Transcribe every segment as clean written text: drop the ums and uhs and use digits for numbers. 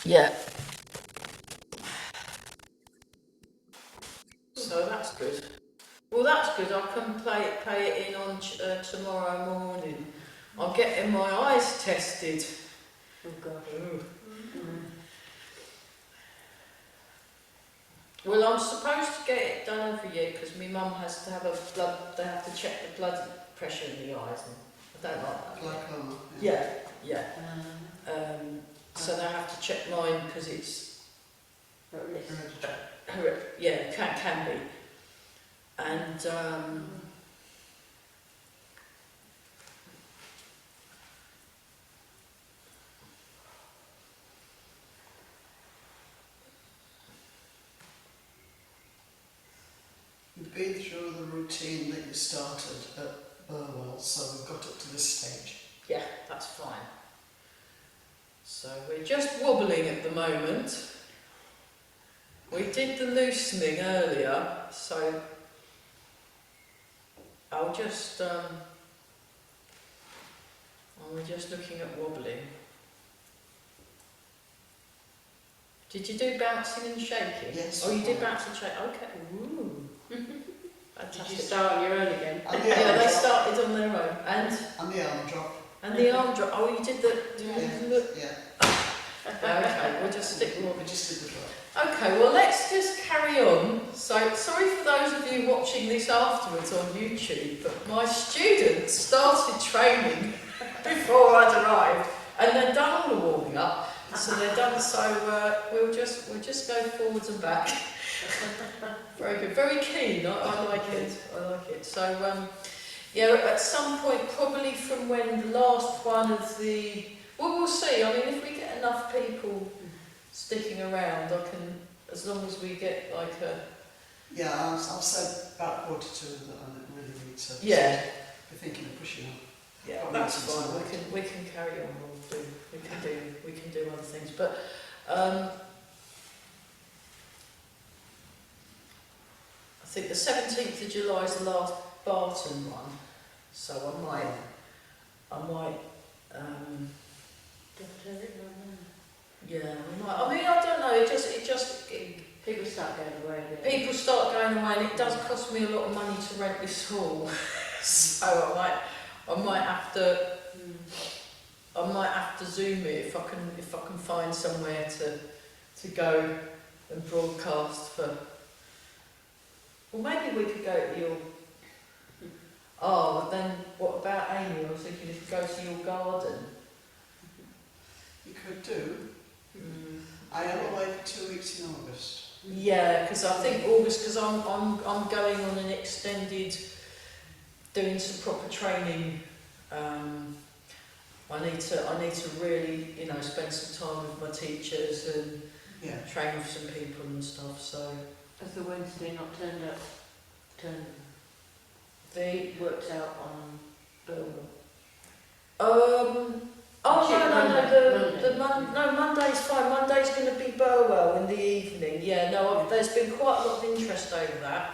Yeah. So that's good. Well, that's good. I can pay it in on tomorrow morning. I'm getting my eyes tested. Oh God. Well, I'm supposed to get it done every year because my mum has to have a blood. They have to check the blood pressure in the eyes, and I don't like that. Glaucoma. Yeah, yeah. So they have to check mine because it's yeah, can be, and We've been through the routine that you started at Burwell, so we've got up to this stage. yeah, that's fine. So we're just wobbling at the moment. We did the loosening earlier, so I'll just we're just looking at wobbling. Did you do bouncing and shaking? Yes. Oh, you did bouncing and shaking. Okay. Ooh. Fantastic. Did you start on your own again? Yeah, they started on their own. And the arm drop. And the arm drop. Oh, you did the. Yeah. Okay, we'll just stick with what We just did the drop. Okay, well let's just carry on. So, sorry for those of you watching this afterwards on YouTube, but my students started training before I'd arrived, and they'd done all the warming up, so they're done. So we'll just go forwards and back. Very good, very keen. I like it. I like it. So yeah, at some point, probably from when the last one of the. Well, we'll see. I mean, if we get enough people sticking around, I can, as long as we get like a... Yeah, I've said about 1:45 that I really need to. Yeah. Be thinking of pushing on. Yeah, that's fine. We can carry on. We can do other things, but I think the 17th of July is the last Barton one, so I might. Yeah, I mean, I don't know. It just People start going away. People start going away, and it does cost me a lot of money to rent this hall. So I might have to Zoom it if I can find somewhere to go and broadcast for. Well, maybe we could go to your. Oh, but then what about Amy? I was thinking if we go to your garden. You could do. I am away for 2 weeks in August. Yeah, because I think August, because I'm going on an extended, doing some proper training. I need to really, spend some time with my teachers and train with some people and stuff. So has the Wednesday not turned up? They worked out on Burwell. Monday's fine. Monday's going to be Burwell in the evening. Yeah, no, there's been quite a lot of interest over that.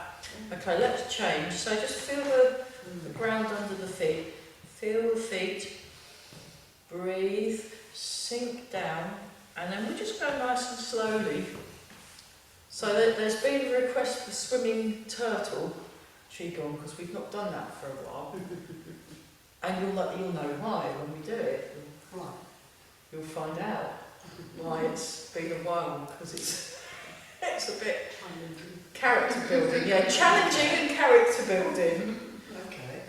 Okay, let's change. So just feel the ground under the feet. Feel the feet. Breathe. Sink down. And then we just go nice and slowly. So there's been a request for swimming turtle. Qigong, because we've not done that for a while. And you'll know why when we do it. Right. You'll find out why it's been a while, because it's a bit character building, yeah, challenging and character building. Okay.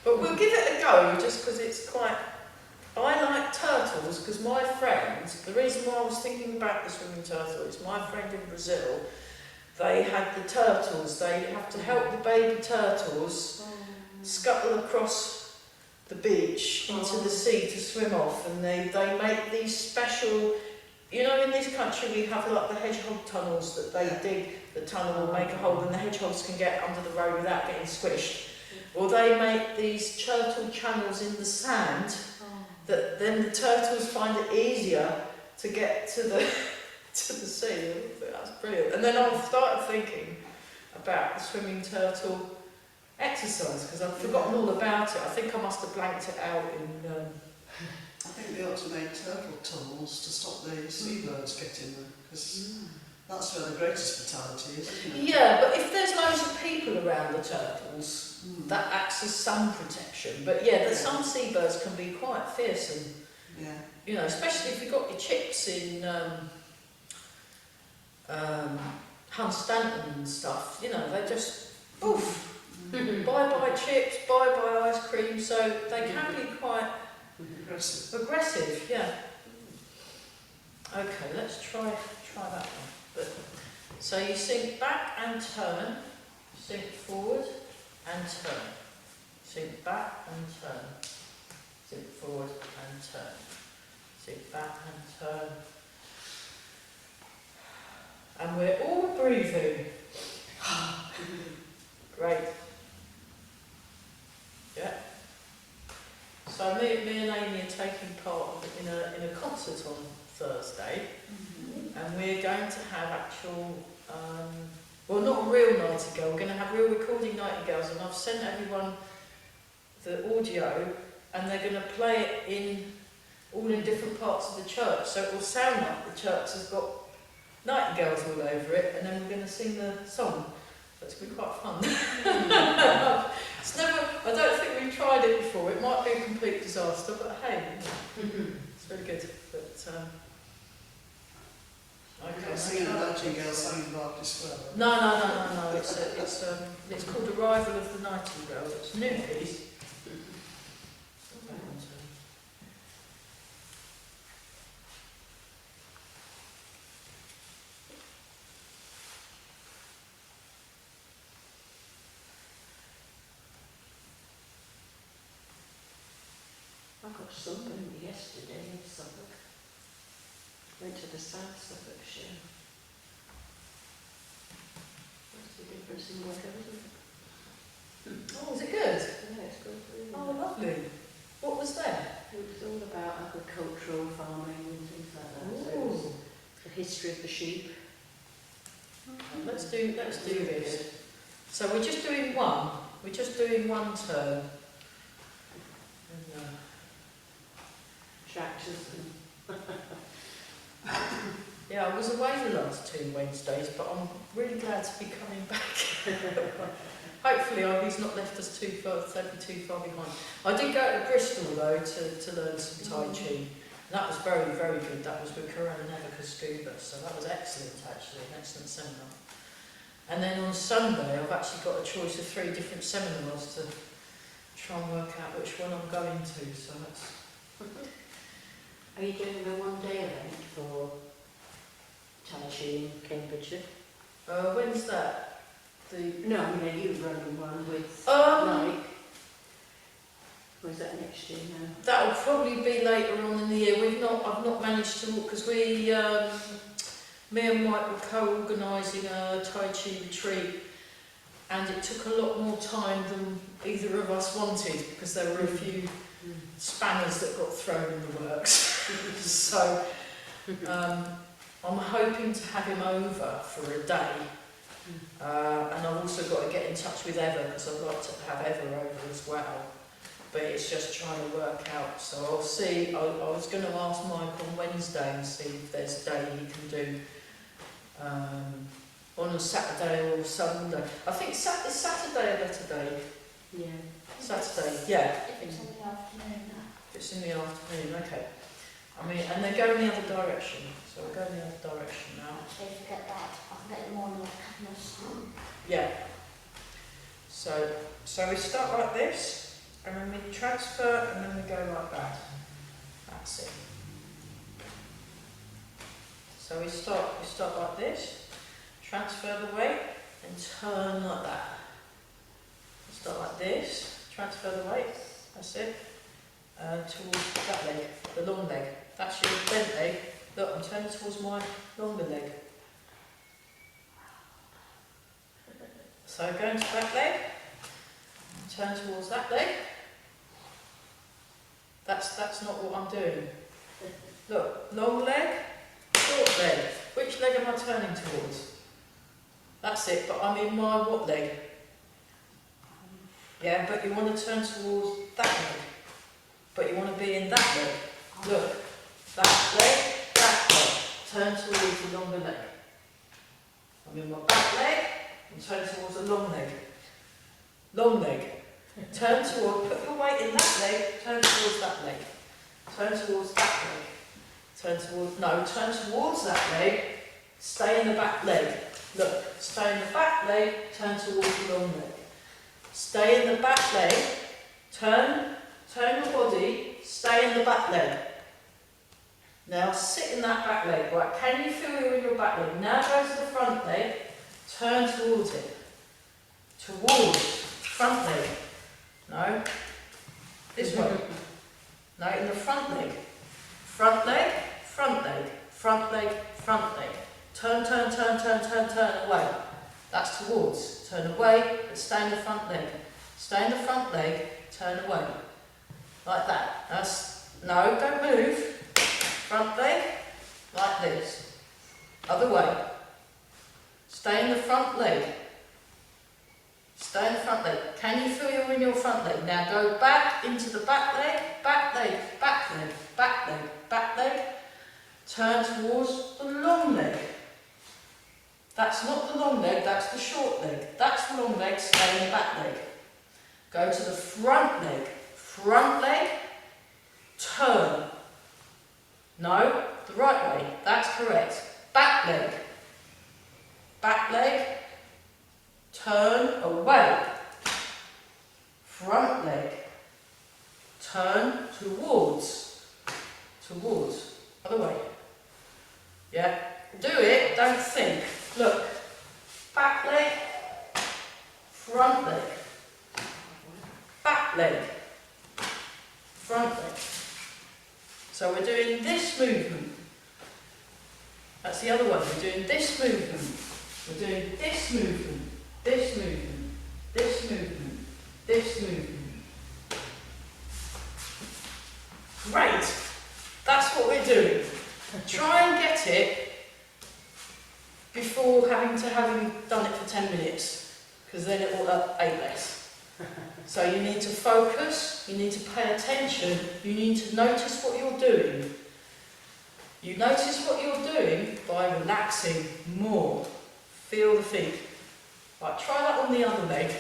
But we'll give it a go, just because it's quite. I like turtles because my friend. The reason why I was thinking about the swimming turtle is my friend in Brazil. They had the turtles. They have to help the baby turtles scuttle across the beach into the sea to swim off, and they make these special, in this country we have like the hedgehog tunnels that they dig the tunnel will make a hole and the hedgehogs can get under the road without getting squished. Or they make these turtle channels in the sand that then the turtles find it easier to get to the sea. That's brilliant. And then I started thinking about the swimming turtle exercise, because I've forgotten all about it. I think I must have blanked it out in... I think they ought to make turtle tunnels to stop the seabirds getting them, because that's where the greatest fatality is, isn't it? Yeah, but if there's loads of people around the turtles, that acts as some protection. But yeah, some seabirds can be quite fearsome. Yeah. You know, especially if you've got your chicks in Hunstanton and stuff, you know, they just, oof, bye-bye chips, bye-bye ice cream, so they can be quite aggressive, yeah. Okay, let's try that one. But, so you sink back and turn, sink forward and turn, sink back and turn, sink forward and turn, sink back and turn. And we're all breathing. Great. Yeah. So me and Amy are taking part in a concert on Thursday, and we're going to have actual, well, not a real nightingale. We're going to have real recording nightingales, and I've sent everyone the audio, and they're going to play it all in different parts of the church, so it will sound like the church has got nightingales all over it, and then we're going to sing the song. So it's going to be quite fun. I don't think we've tried it before. It might be a complete disaster, but hey, it's very good. But Okay, singing a nightingale singing Berkeley Square. no. It's called Arrival of the Nightingale. It's a new piece. I got sunburned yesterday in Suffolk. Went to the South Suffolk show. What's the difference in weather, isn't it? Oh, is it good? Yeah, it's good. Really. Oh, lovely. What was there? It was all about agricultural farming and things like that. So it was the history of the sheep. Let's do this. So we're just doing one. We're just doing one turn. And, Tractors and yeah, I was away the last 2 Wednesdays, but I'm really glad to be coming back. Hopefully he's not left us too far behind. I did go to Bristol though to learn some Tai Chi. And that was very, very good. That was with Corona Nevica Scuba, so that was excellent actually, an excellent seminar. And then on Sunday I've actually got a choice of 3 different seminars to try and work out which one I'm going to, so that's... Are you doing a one-day event for Tai Chi in Cambridgeshire? When's that? No, I mean, are you running one with Mike? Or is that next year now? That'll probably be later on in the year. I've not managed to, because me and Mike were co-organising a Tai Chi retreat, and it took a lot more time than either of us wanted, because there were a few spanners that got thrown in the works. So I'm hoping to have him over for a day, and I've also got to get in touch with Eva, because I'd like to have Eva over as well, but it's just trying to work out. So I'll see. I was going to ask Mike on Wednesday and see if there's a day he can do on a Saturday or Sunday. I think is Saturday a better day? Yeah. Saturday, yeah. If it's in the afternoon now. If it's in the afternoon, okay. I mean, and they go in the other direction, so we'll go in the other direction now. So if you get that, I can get the morning of Cadmus. Yeah. So we start like this, and then we transfer, and then we go like that. That's it. So we start like this, transfer the weight, and turn like that. Start like this, transfer the weight, that's it, towards that leg, the long leg. That's your bent leg. Look, I'm turning towards my longer leg. So going to that leg, turn towards that leg. That's not what I'm doing. Look, long leg, short leg. Which leg am I turning towards? That's it, but I'm in my what leg? Yeah, but you want to turn towards that leg. But you want to be in that leg. Look, that leg, that leg. Turn towards the longer leg. I'm in my back leg, and turn towards the long leg. Long leg. Turn toward, put your weight in that leg, turn towards that leg. Turn towards that leg. Turn towards, no, turn towards that leg, stay in the back leg. Look, stay in the back leg, turn towards the long leg. Stay in the back leg, turn your body, stay in the back leg. Now sit in that back leg. Right, can you feel you're in your back leg? Now go to the front leg, turn towards it. Towards, front leg. No, this way. No, in the front leg. Front leg, front leg, front leg, front leg. Turn, turn, turn, turn, turn, turn away. That's towards. Turn away, but stay in the front leg. Stay in the front leg, turn away. Like that. That's, no, don't move. Front leg, like this. Other way. Stay in the front leg. Stay in the front leg. Can you feel you're in your front leg? Now go back into the back leg, back leg, back leg, back leg, back leg. Turn towards the long leg. That's not the long leg, that's the short leg. That's the long leg, stay in the back leg. Go to the front leg, turn. No, the right way, that's correct. Back leg, turn away. Front leg, turn towards. Other way. Yeah, do it, don't think. Look, back leg, front leg, back leg, front leg. So we're doing this movement. That's the other one. We're doing this movement. We're doing this movement, this movement, this movement, this movement. Great. That's what we're doing. Try and get it before having done it for 10 minutes, because then it will ache less. So you need to focus, you need to pay attention, you need to notice what you're doing. You notice what you're doing by relaxing more. Feel the feet. Right, try that on the other leg.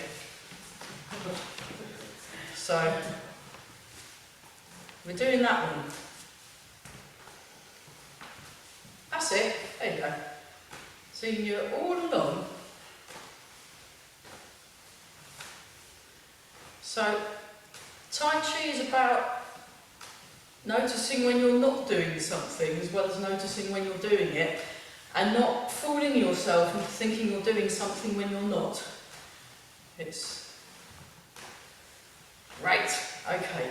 So, we're doing that one. That's it, there you go. So you're all along. So, Tai Chi is about noticing when you're not doing something as well as noticing when you're doing it, and not fooling yourself into thinking you're doing something when you're not. It's great. Okay.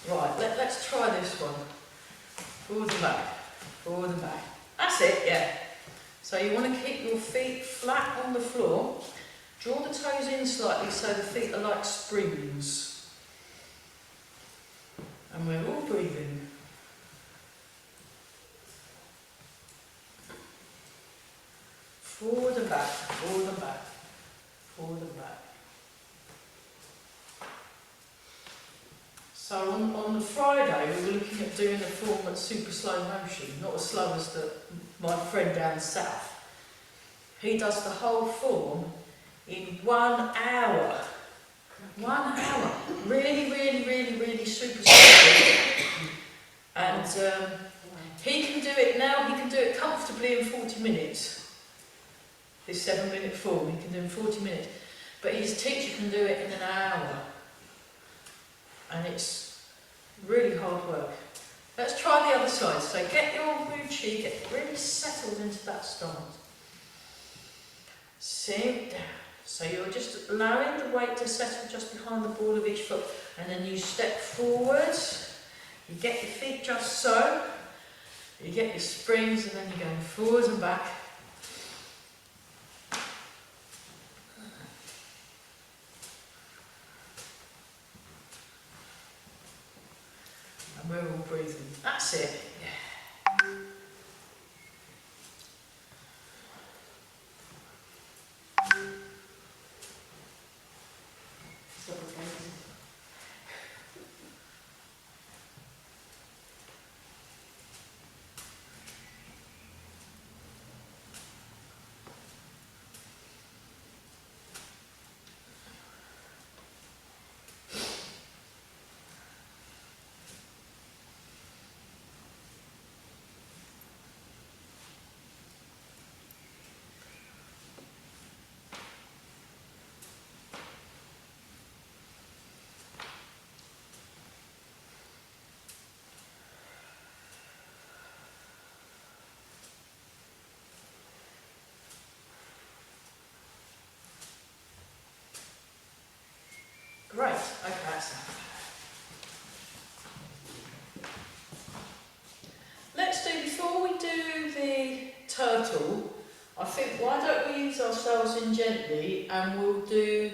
Right, let's try this one. Forward and back. Forward and back. That's it, yeah. So you want to keep your feet flat on the floor. Draw the toes in slightly so the feet are like springs. And we're all breathing. Forward and back, forward and back, forward and back. So on the Friday we were looking at doing a form at super slow motion, not as slow as my friend down south. He does the whole form in 1 hour. 1 hour. Really, really, really, really super slow. And he can do it now, he can do it comfortably in 40 minutes. This 7-minute form, he can do in 40 minutes. But his teacher can do it in an hour. And it's really hard work. Let's try the other side. So get your Wuchi, get really settled into that stance. Sink down. So you're just allowing the weight to settle just behind the ball of each foot. And then you step forwards. You get your feet just so. You get your springs and then you're going forwards and back. And we're all breathing. That's it. Yeah. So we're Great, okay, that's that. Let's do, before we do the turtle, I think, why don't we ease ourselves in gently and we'll do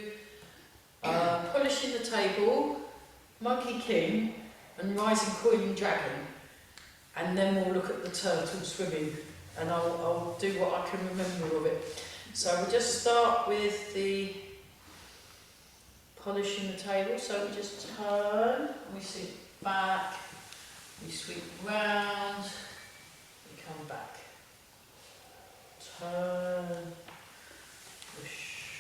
polishing the table, monkey king and rising coiling dragon, and then we'll look at the turtle swimming, and I'll do what I can remember of it. So we'll just start with the polishing the table. So we just turn, and we sweep back, we sweep round, we come back, turn, push.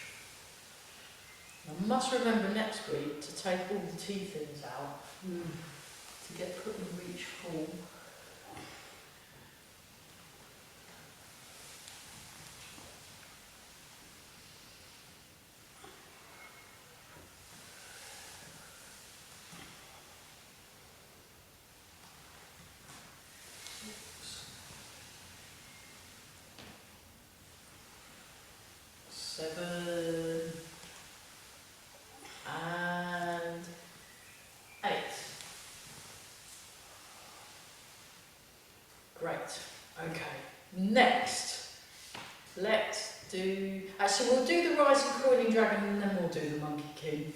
I must remember next week to take all the tea things out to get put in reach form. Seven and 8. Great. Okay. Next, let's do. Actually, we'll do the rising coiling dragon and then we'll do the monkey king.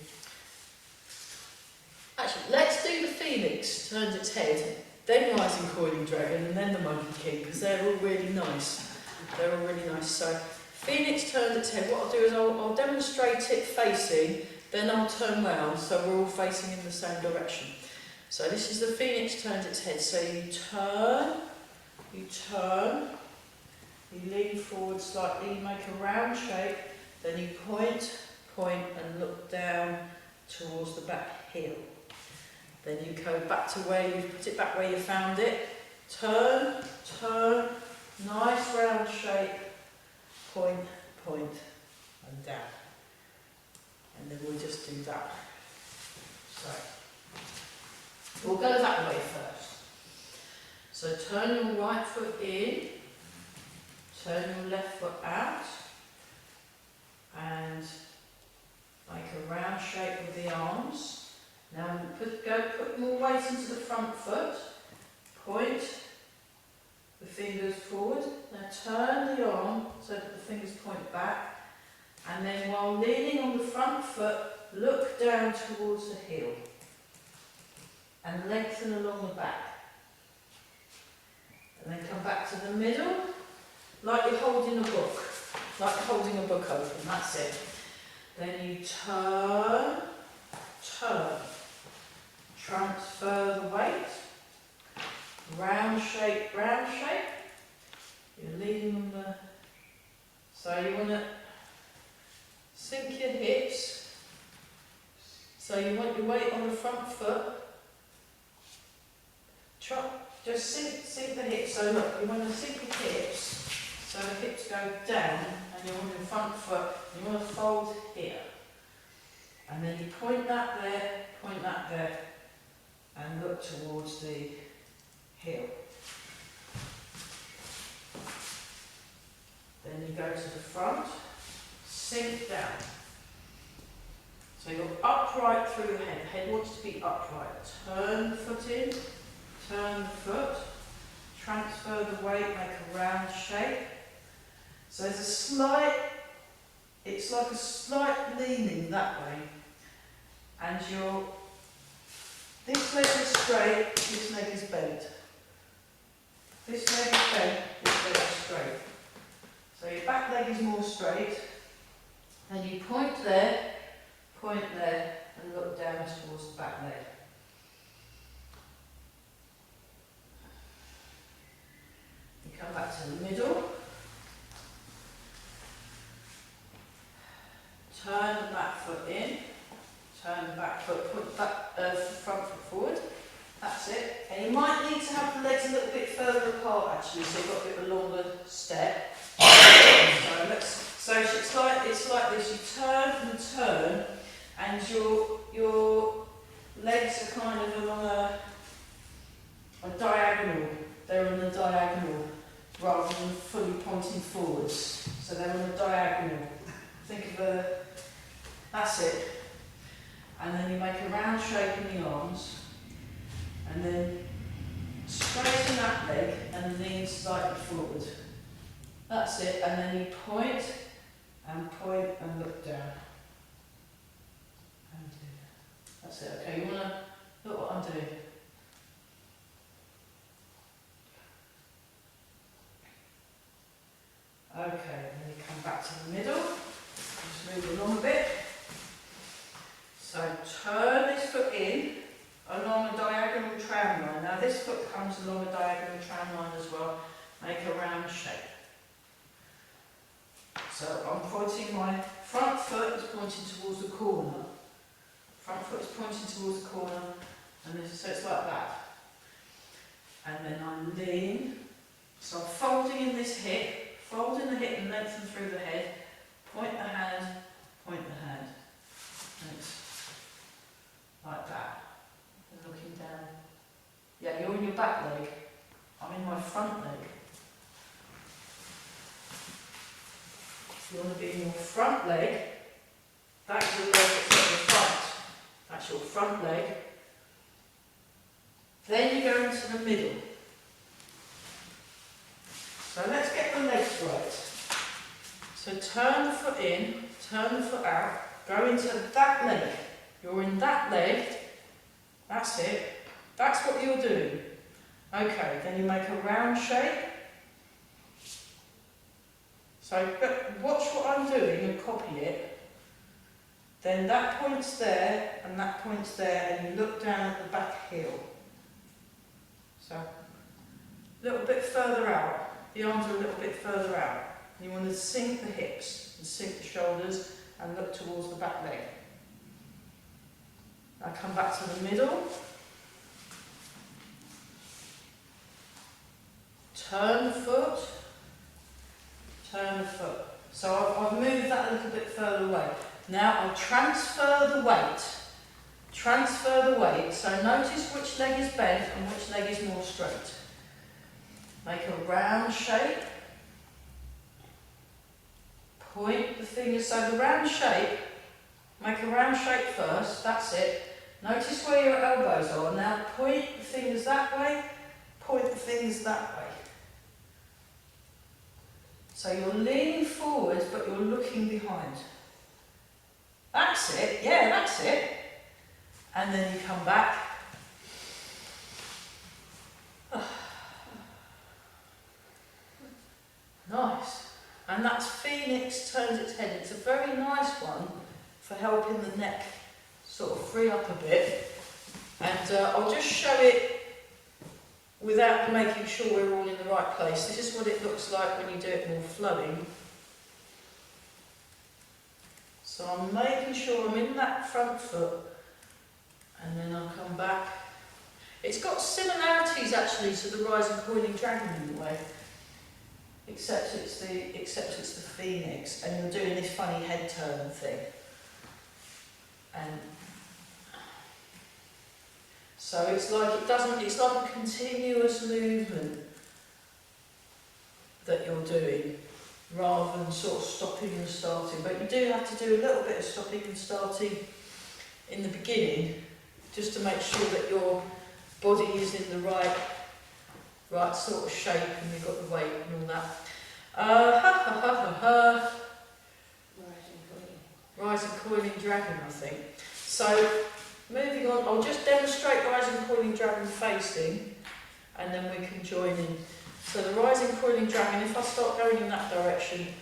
Actually, let's do the phoenix turns its head, then rising coiling dragon, and then the monkey king, because they're all really nice. They're all really nice. So. Phoenix turns its head. What I'll do is I'll demonstrate it facing, then I'll turn round so we're all facing in the same direction. So this is the phoenix turns its head. So you turn, you lean forward slightly, you make a round shape, then you point and look down towards the back heel. Then you go back to where you put it back where you found it. Turn, nice round shape. Point, and down. And then we'll just do that. So, we'll go that way first. So turn your right foot in, turn your left foot out, and make a round shape with the arms. Now put more weight into the front foot, point the fingers forward, now turn the arm so that the fingers point back, and then while leaning on the front foot, look down towards the heel and lengthen along the back. And then come back to the middle, like you're holding a book, open, that's it. Then you turn, transfer the weight, round shape, you're leaning on the, so you want to sink your hips, so you want your weight on the front foot, just sink the hips, so look, you want to sink your hips, so the hips go down, and you're on your front foot, you want to fold here, and then you point that there, and look towards the heel. Then you go to the front, sink down. So you're upright through the head. The head wants to be upright. Turn the foot in, turn the foot, transfer the weight, make a round shape. So there's it's like a slight leaning that way. And this leg is straight, this leg is bent. This leg is bent, this leg is straight. So your back leg is more straight. Then you point there, and look down towards the back leg. You come back to the middle. Turn the back foot in. Turn the back foot, put front foot forward. That's it. And you might need to have the legs a little bit further apart actually, so you've got a bit of a longer step. So it's like this. You turn, and your legs are kind of along a diagonal. They're on a diagonal rather than fully pointing forwards. So they're on a diagonal. Think of that's it. and then you make a round shape in the arms, and then straighten that leg and lean slightly forward. That's it, and then you point and look down. And do that. That's it, okay, you want to look what I'm doing. Okay, then you come back to the middle, just move along a bit. So turn this foot in along a diagonal tram line. Now this foot comes along a diagonal tram line as well. Make a round shape. So I'm pointing, my front foot is pointing towards the corner. Front foot is pointing towards the corner, and this, so it's like that. And then I lean. So I'm folding in this hip, folding the hip and lengthen through the head. Point the hand, point the hand. And it's like that. And looking down. Yeah, you're in your back leg. I'm in my front leg. You want to be in your front leg. That's the leg that's at the front. That's your front leg. Then you go into the middle. So let's get the legs right. So turn the foot in, turn the foot out, go into that leg. You're in that leg. That's it. That's what you're doing. Okay, then you make a round shape. So watch what I'm doing and copy it. Then that point's there and that point's there, and you look down at the back heel. So a little bit further out. The arms are a little bit further out. You want to sink the hips and sink the shoulders and look towards the back leg. Now come back to the middle. Turn the foot. Turn the foot. So I've moved that a little bit further away. Now I'll transfer the weight. Transfer the weight. So notice which leg is bent and which leg is more straight. Make a round shape. Point the fingers. So the round shape, make a round shape first. That's it. Notice where your elbows are. Now point the fingers that way. Point the fingers that way. So you're leaning forward, but you're looking behind. That's it. Yeah, that's it. And then you come back. Nice. And that's Phoenix turns its head. It's a very nice one for helping the neck sort of free up a bit. And I'll just show it without making sure we're all in the right place. This is what it looks like when you do it more flowing. So I'm making sure I'm in that front foot, and then I'll come back. It's got similarities actually to the rising coiling dragon in a way, except it's the Phoenix, and you're doing this funny head turn thing. And so it's like it's like a continuous movement that you're doing, rather than sort of stopping and starting. But you do have to do a little bit of stopping and starting in the beginning, just to make sure that your body is in the right sort of shape and you've got the weight and all that. Rising coiling dragon, I think. So moving on, I'll just demonstrate rising coiling dragon facing, and then we can join in. So the rising coiling dragon, if I start going in that direction,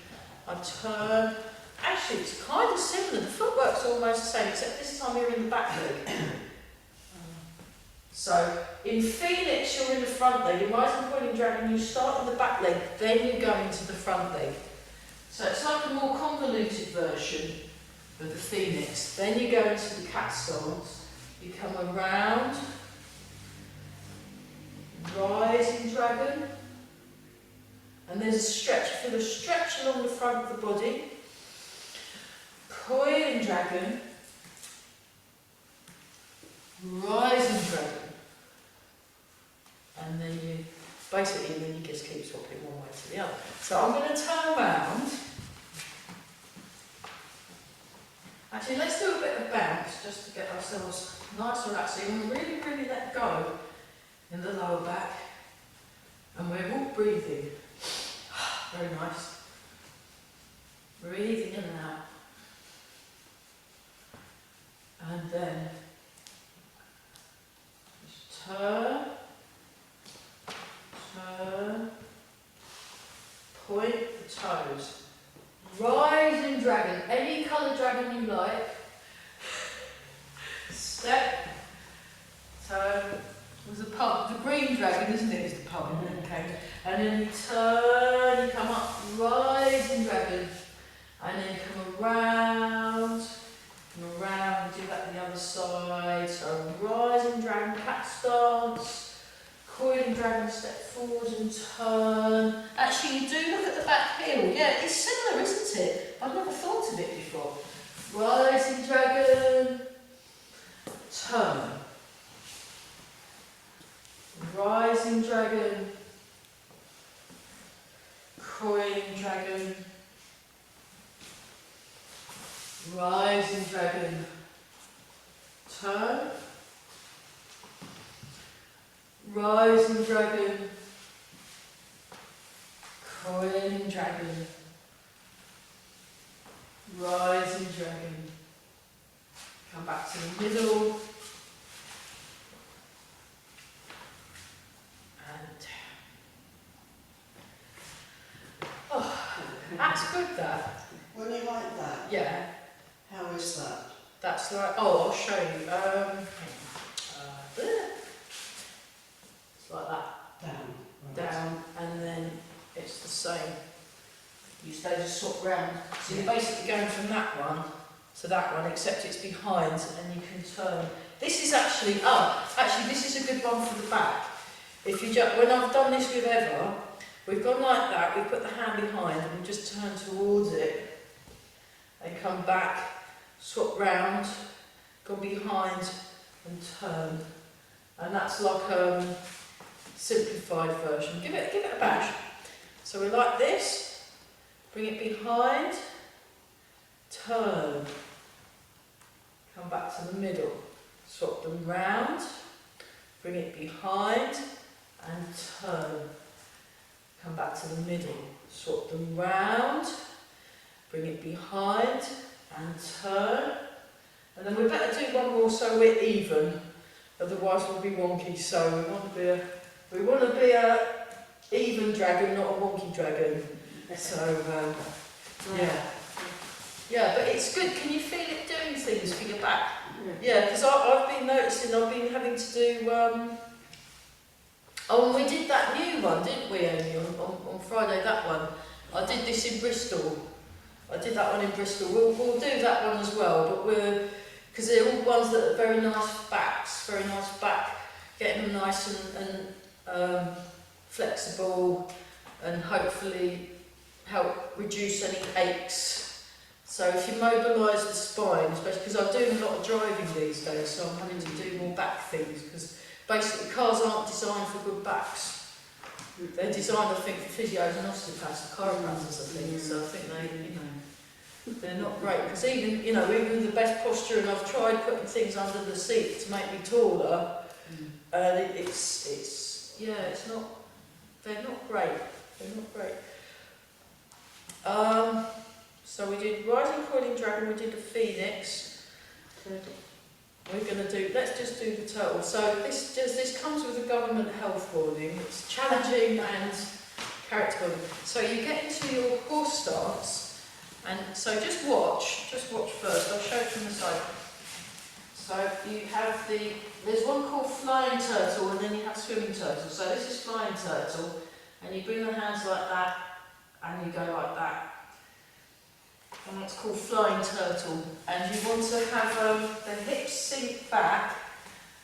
I turn. Actually, it's kind of similar. The footwork's almost the same, except this time you're in the back leg. So in Phoenix, you're in the front leg. In rising coiling dragon, you start in the back leg, then you go into the front leg. So it's like a more convoluted version of the Phoenix. Then you go into the cat stance. You come around, rising dragon, and there's a stretch. Feel a stretch along the front of the body. Coiling dragon, rising dragon, and then you just keep swapping one way to the other. So I'm going to turn around, Actually, let's do a bit of bounce just to get ourselves nice and relaxed. And really, really let go in the lower back. And we're all breathing. Very nice. Breathing in and out. And then just turn, point the toes. Rising dragon, any colour dragon you like. Step, turn. There's a pump, the green dragon, isn't it? Is the pump. Okay. And then you turn, you come up, rising dragon. And then come around, do that the other side. So rising dragon, cat stance, coiling dragon, step forward and turn. Actually, you do look at the back heel. Yeah, it's similar, isn't it? I've never thought of it before. Rising dragon, turn. Rising dragon, coiling dragon, rising dragon, turn, rising dragon, coiling dragon, rising dragon, come back to the middle, and oh, that's good that. When you like that, Yeah. how is that? That's like, oh, I'll show you. It's like that, Down. Right. down, and then it's the same. You stay just swap round. So you're basically going from that one to that one, except it's behind, and you can turn. This is actually, this is a good one for the back. If you just, when I've done this with Eva, we've gone like that. We put the hand behind, and we just turn towards it, and come back. Swap round, go behind and turn, and that's like a simplified version. Give it a bash. So we like this. Bring it behind, turn, come back to the middle. Swap them round, bring it behind and turn. Come back to the middle. Swap them round, bring it behind and turn, and then we better do one more so we're even, otherwise we'll be wonky. So we want to be a even dragon, not a wonky dragon. So yeah, but it's good. Can you feel it doing things for your back? Yeah, because I've been noticing. I've been having to do. Oh, and we did that new one, didn't we, Amy, on Friday? That one. I did this in Bristol. I did that one in Bristol. We'll do that one as well, but because they're all ones that are very nice backs, very nice back, getting them nice and flexible, and hopefully help reduce any aches. So if you mobilise the spine, especially because I'm doing a lot of driving these days, so I'm having to do more back things, because basically cars aren't designed for good backs. They're designed, I think, for physios and osteopaths, chiropractors, I think. So I think they're not great, because even with the best posture, and I've tried putting things under the seat to make me taller, and it's not. They're not great. They're not great. So we did rising coiling dragon. We did the phoenix. We're going to do. Let's just do the turtle. So this comes with a government health warning. It's challenging and character building. So you get into your horse stance, and so just watch first. I'll show it from the side. So you have there's one called flying turtle, and then you have swimming turtle. So this is flying turtle, and you bring the hands like that, and you go like that. And that's called flying turtle. And you want to have the hips sink back,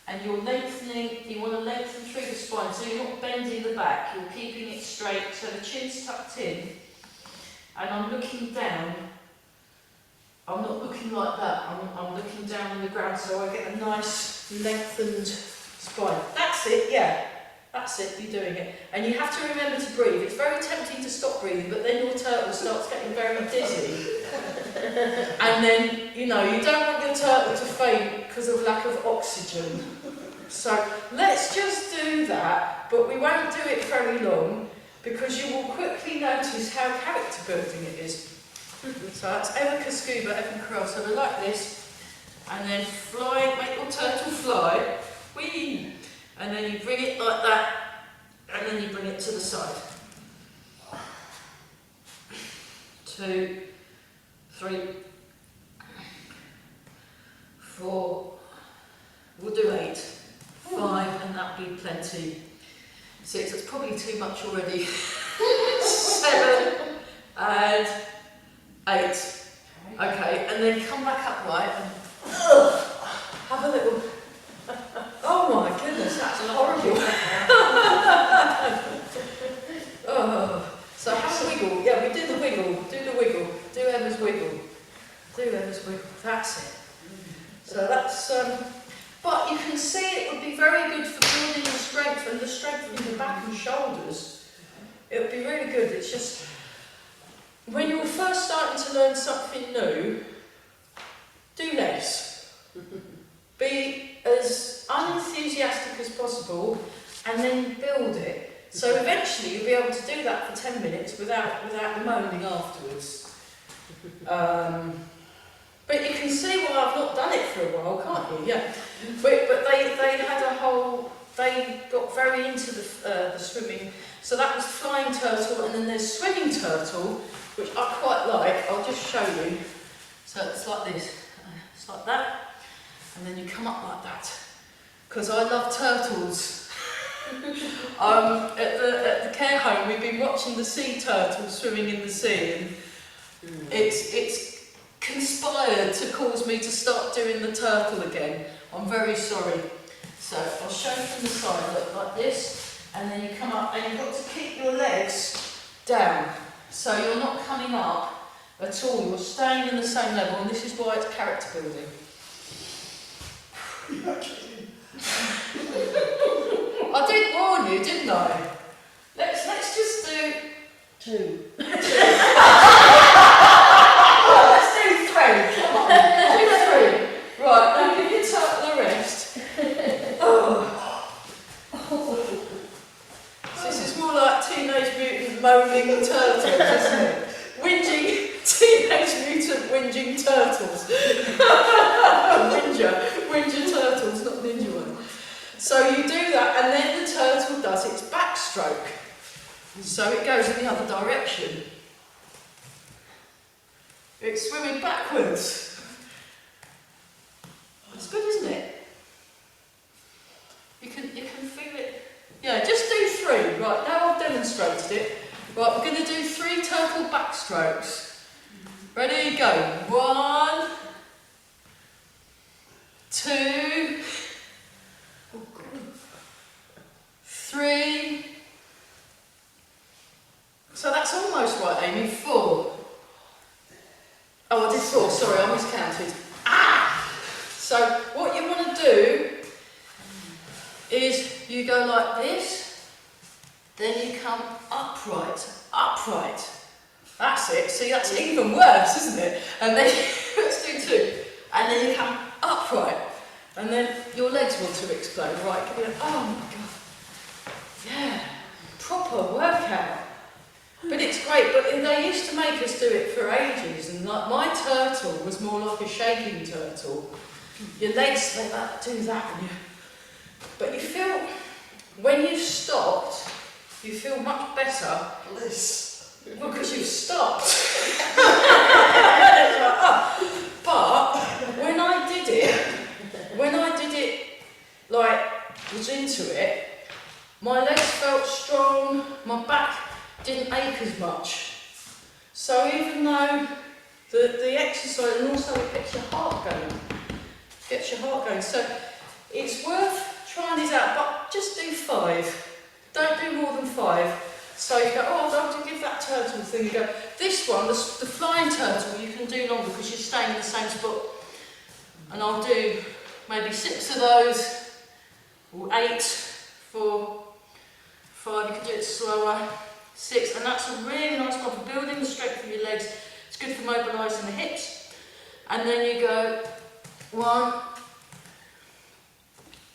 and you're lengthening. You want to lengthen through the spine, so you're not bending the back. You're keeping it straight, so the chin's tucked in, and I'm looking down. I'm not looking like that. I'm looking down on the ground, so I get a nice lengthened spine. That's it. Yeah. That's it, you're doing it. And you have to remember to breathe. It's very tempting to stop breathing, but then your turtle starts getting very dizzy. And then, you know, you don't want your turtle to faint because of lack of oxygen. So let's just do that, but we won't do it very long because you will quickly notice how character building it is. So that's Eva Scuba, Evan Crow. So they're like this, and then fly, make your turtle fly. Whee! And then you bring it like that, and then you bring it to the side. 2, 3, 4, we'll do 8, 5, and that'll be plenty. 6, that's probably too much already. 7, and 8. Okay, and then come back upright and have a little. Oh my goodness, that's horrible. Oh, so have a wiggle. Yeah, we do the wiggle. Do the wiggle. Do Emma's wiggle. Do Emma's wiggle. That's it. So that's. But you can see it would be very good for building the strength and the strength in the back and shoulders. It would be really good. It's just when you're first starting to learn something new, do less. Be as unenthusiastic as possible, and then build it. So eventually you'll be able to do that for 10 minutes without moaning afterwards. But you can see why I've not done it for a while, can't you? Yeah. But they had a whole. They got very into the swimming. So that was flying turtle, and then there's swimming turtle, which I quite like. I'll just show you. So it's like this. It's like that. And then you come up like that, because I love turtles. At the care home, we've been watching the sea turtles swimming in the sea, and it's conspired to cause me to start doing the turtle again. I'm very sorry. So I'll show you from the side, look like this, and then you come up, and you've got to keep your legs down. So you're not coming up at all, you're staying in the same level, and this is why it's character building. I did warn you, didn't I? Let's just do 2. Let's do 3. Come on, do 3. Right, now give your turtle a rest. Oh. So this is more like Teenage Mutant moaning turtles, isn't it? Whinging, Teenage Mutant whinging turtles. Whinger turtles, not ninja one. So you do that, and then the turtle does its backstroke. So it goes in the other direction. It's swimming backwards. That's good, isn't it? You can feel it. Yeah, just do 3. Right, now I've demonstrated it. Right, we're going to do 3 turtle backstrokes. Ready, go. 1, 2, 3. So that's almost right, Amy. 4. Oh, I did 4. Sorry, I miscounted. Ah! So what you want to do is you go like this, then you come upright, upright. That's it. See, that's even worse, isn't it? And then let's do 2. And then you come upright, and then your legs want to explode. Right? Give me oh my god! Yeah, proper workout. But it's great. But they used to make us do it for ages, and like my turtle was more like a shaking turtle. Your legs they like do that, and but you feel when you've stopped, you feel much better. Bliss. Well, because you've stopped. But when I did it, like, was into it, my legs felt strong, my back didn't ache as much. So even though the exercise, and also it gets your heart going. So it's worth trying these out, but just do 5. Don't do more than 5. So you go, oh, I'll have to give that turtle thing. You go, this one, the flying turtle, you can do longer because you're staying in the same spot. And I'll do maybe 6 of those, or 8 for 5, you can do it slower, 6, and that's a really nice one for building the strength of your legs. It's good for mobilising the hips. And then you go 1,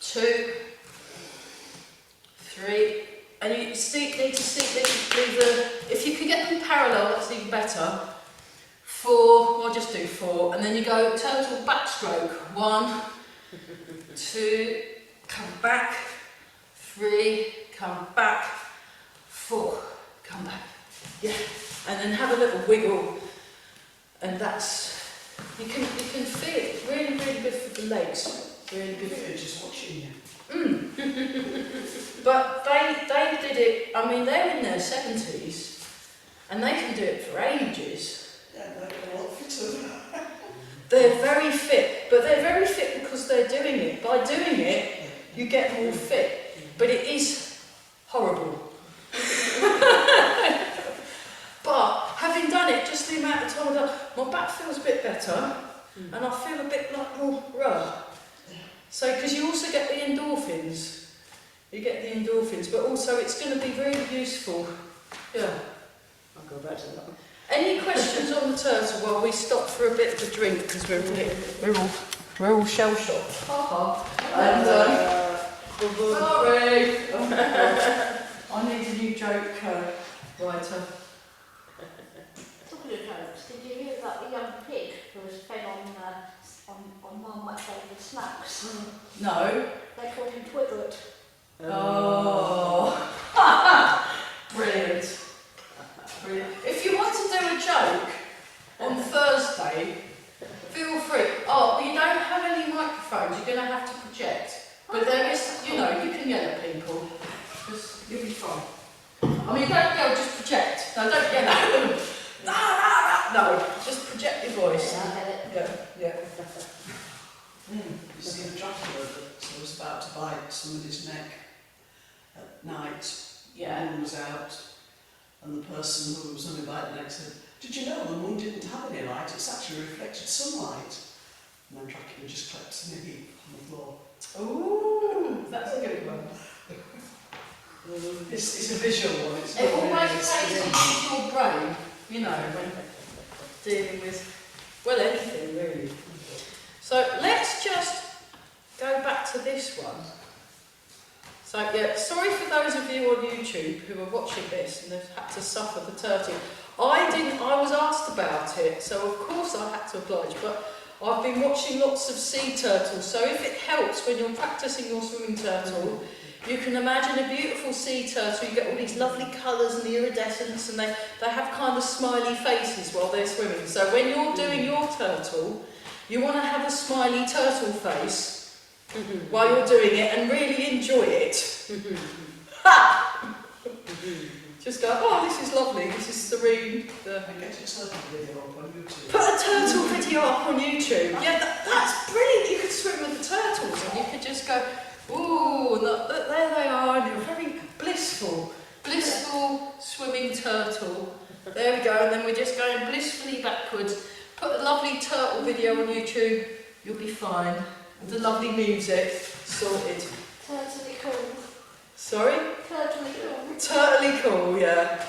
2, 3, and you need to leave if you can get them parallel, that's even better. 4, I'll just do 4, and then you go turtle backstroke. 1, 2, come back, 3, come back, 4, come back. Yeah, and then have a little wiggle, and that's, you can feel it. It's really, really good for the legs. Really good. They're just watching you. But they did it, I mean, they're in their 70s, and they can do it for ages. Yeah, they're a lot fitter. They're very fit, but they're very fit because they're doing it. By doing it, you get more fit, but it is horrible. But having done it, just the amount of time I've done, my back feels a bit better, and I feel a bit like more raw. So, because you also get the endorphins. You get the endorphins, but also it's going to be very useful. Yeah. I'll go back to that one. Any questions on the turtle while we stop for a bit of a drink because we're all shell shocked. And sorry, I need a new joke writer. Talking of jokes, did you hear about the young pig who was fed on one of my favourite snacks? No. They called him Twiglet. Oh, brilliant. Brilliant. If you want to do a joke on Thursday, feel free. Oh, you don't have any microphones, you're going to have to project. But there is, you know, you can yell at people. Just, you'll be fine. I mean, don't yell, just project. No, don't yell at them. No, just project your voice. Yeah, I get it. Yeah. You see the Dracula that was about to bite somebody's neck at night. Yeah. The moon was out, and the person who was going to bite the neck said, "Did you know the moon didn't have any light? It's actually reflected sunlight." And then Dracula just collapsed in a heap on the floor. Ooh, that's a good one. It's a visual one. It's It not always really- takes you to your brain, you know, when dealing with, well, anything really. So let's just go back to this one. So yeah, sorry for those of you on YouTube who are watching this and have had to suffer the turtle. I was asked about it, so of course I had to oblige, but I've been watching lots of sea turtles, so if it helps when you're practicing your swimming turtle, you can imagine a beautiful sea turtle. You get all these lovely colours and the iridescence, and they have kind of smiley faces while they're swimming. So when you're doing your turtle, you want to have a smiley turtle face while you're doing it and really enjoy it. Just go, oh, this is lovely, this is serene. I get a turtle video up on YouTube. Put a turtle video up on YouTube. Yeah, that's brilliant. You could swim with the turtles and you could just go, ooh, look, there they are, and you're very blissful swimming turtle. There we go, and then we're just going blissfully backwards. Put a lovely turtle video on YouTube, you'll be fine. With the lovely music, sorted. Totally cool. Sorry? Totally cool. Totally cool, yeah.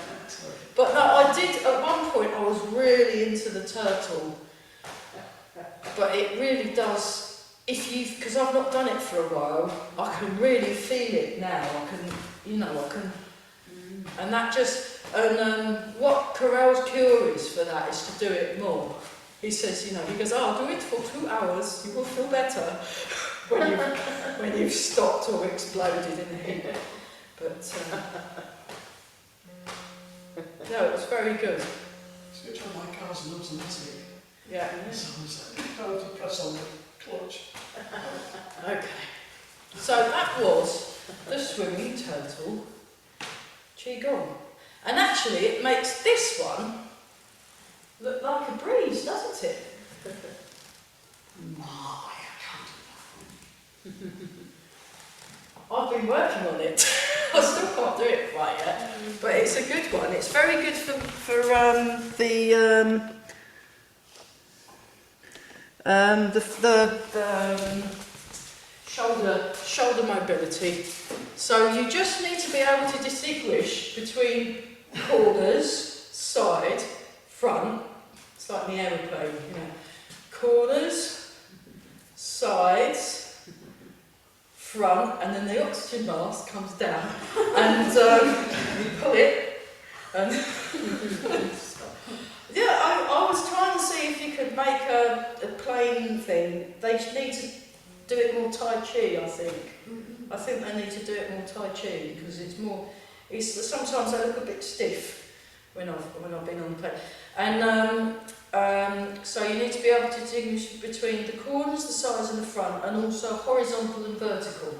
But no, I did, at one point I was really into the turtle. But it really does, because I've not done it for a while, I can really feel it now. And that just, what Carell's cure is for that is to do it more. He says, he goes, do it for 2 hours, you will feel better when you've stopped or exploded in the heat. But, no, it was very good. Switch on my car's an automatic. Yeah. So I was like, trying to press on the clutch. Okay. So that was the swimming turtle Qigong. And actually it makes this one look like a breeze, doesn't it? I can't do that one. I've been working on it. I still can't do it right yet, but it's a good one. It's very good for shoulder mobility. So you just need to be able to distinguish between corners, side, front. It's like the aeroplane, you know. Corners, sides, front, and then the oxygen mask comes down, and you pull it, and yeah, I was trying to see if you could make a plain thing. They need to do it more Tai Chi, I think. I think they need to do it more Tai Chi because it's more. Sometimes they look a bit stiff when I've been on the plane, and so you need to be able to distinguish between the corners, the sides, and the front, and also horizontal and vertical.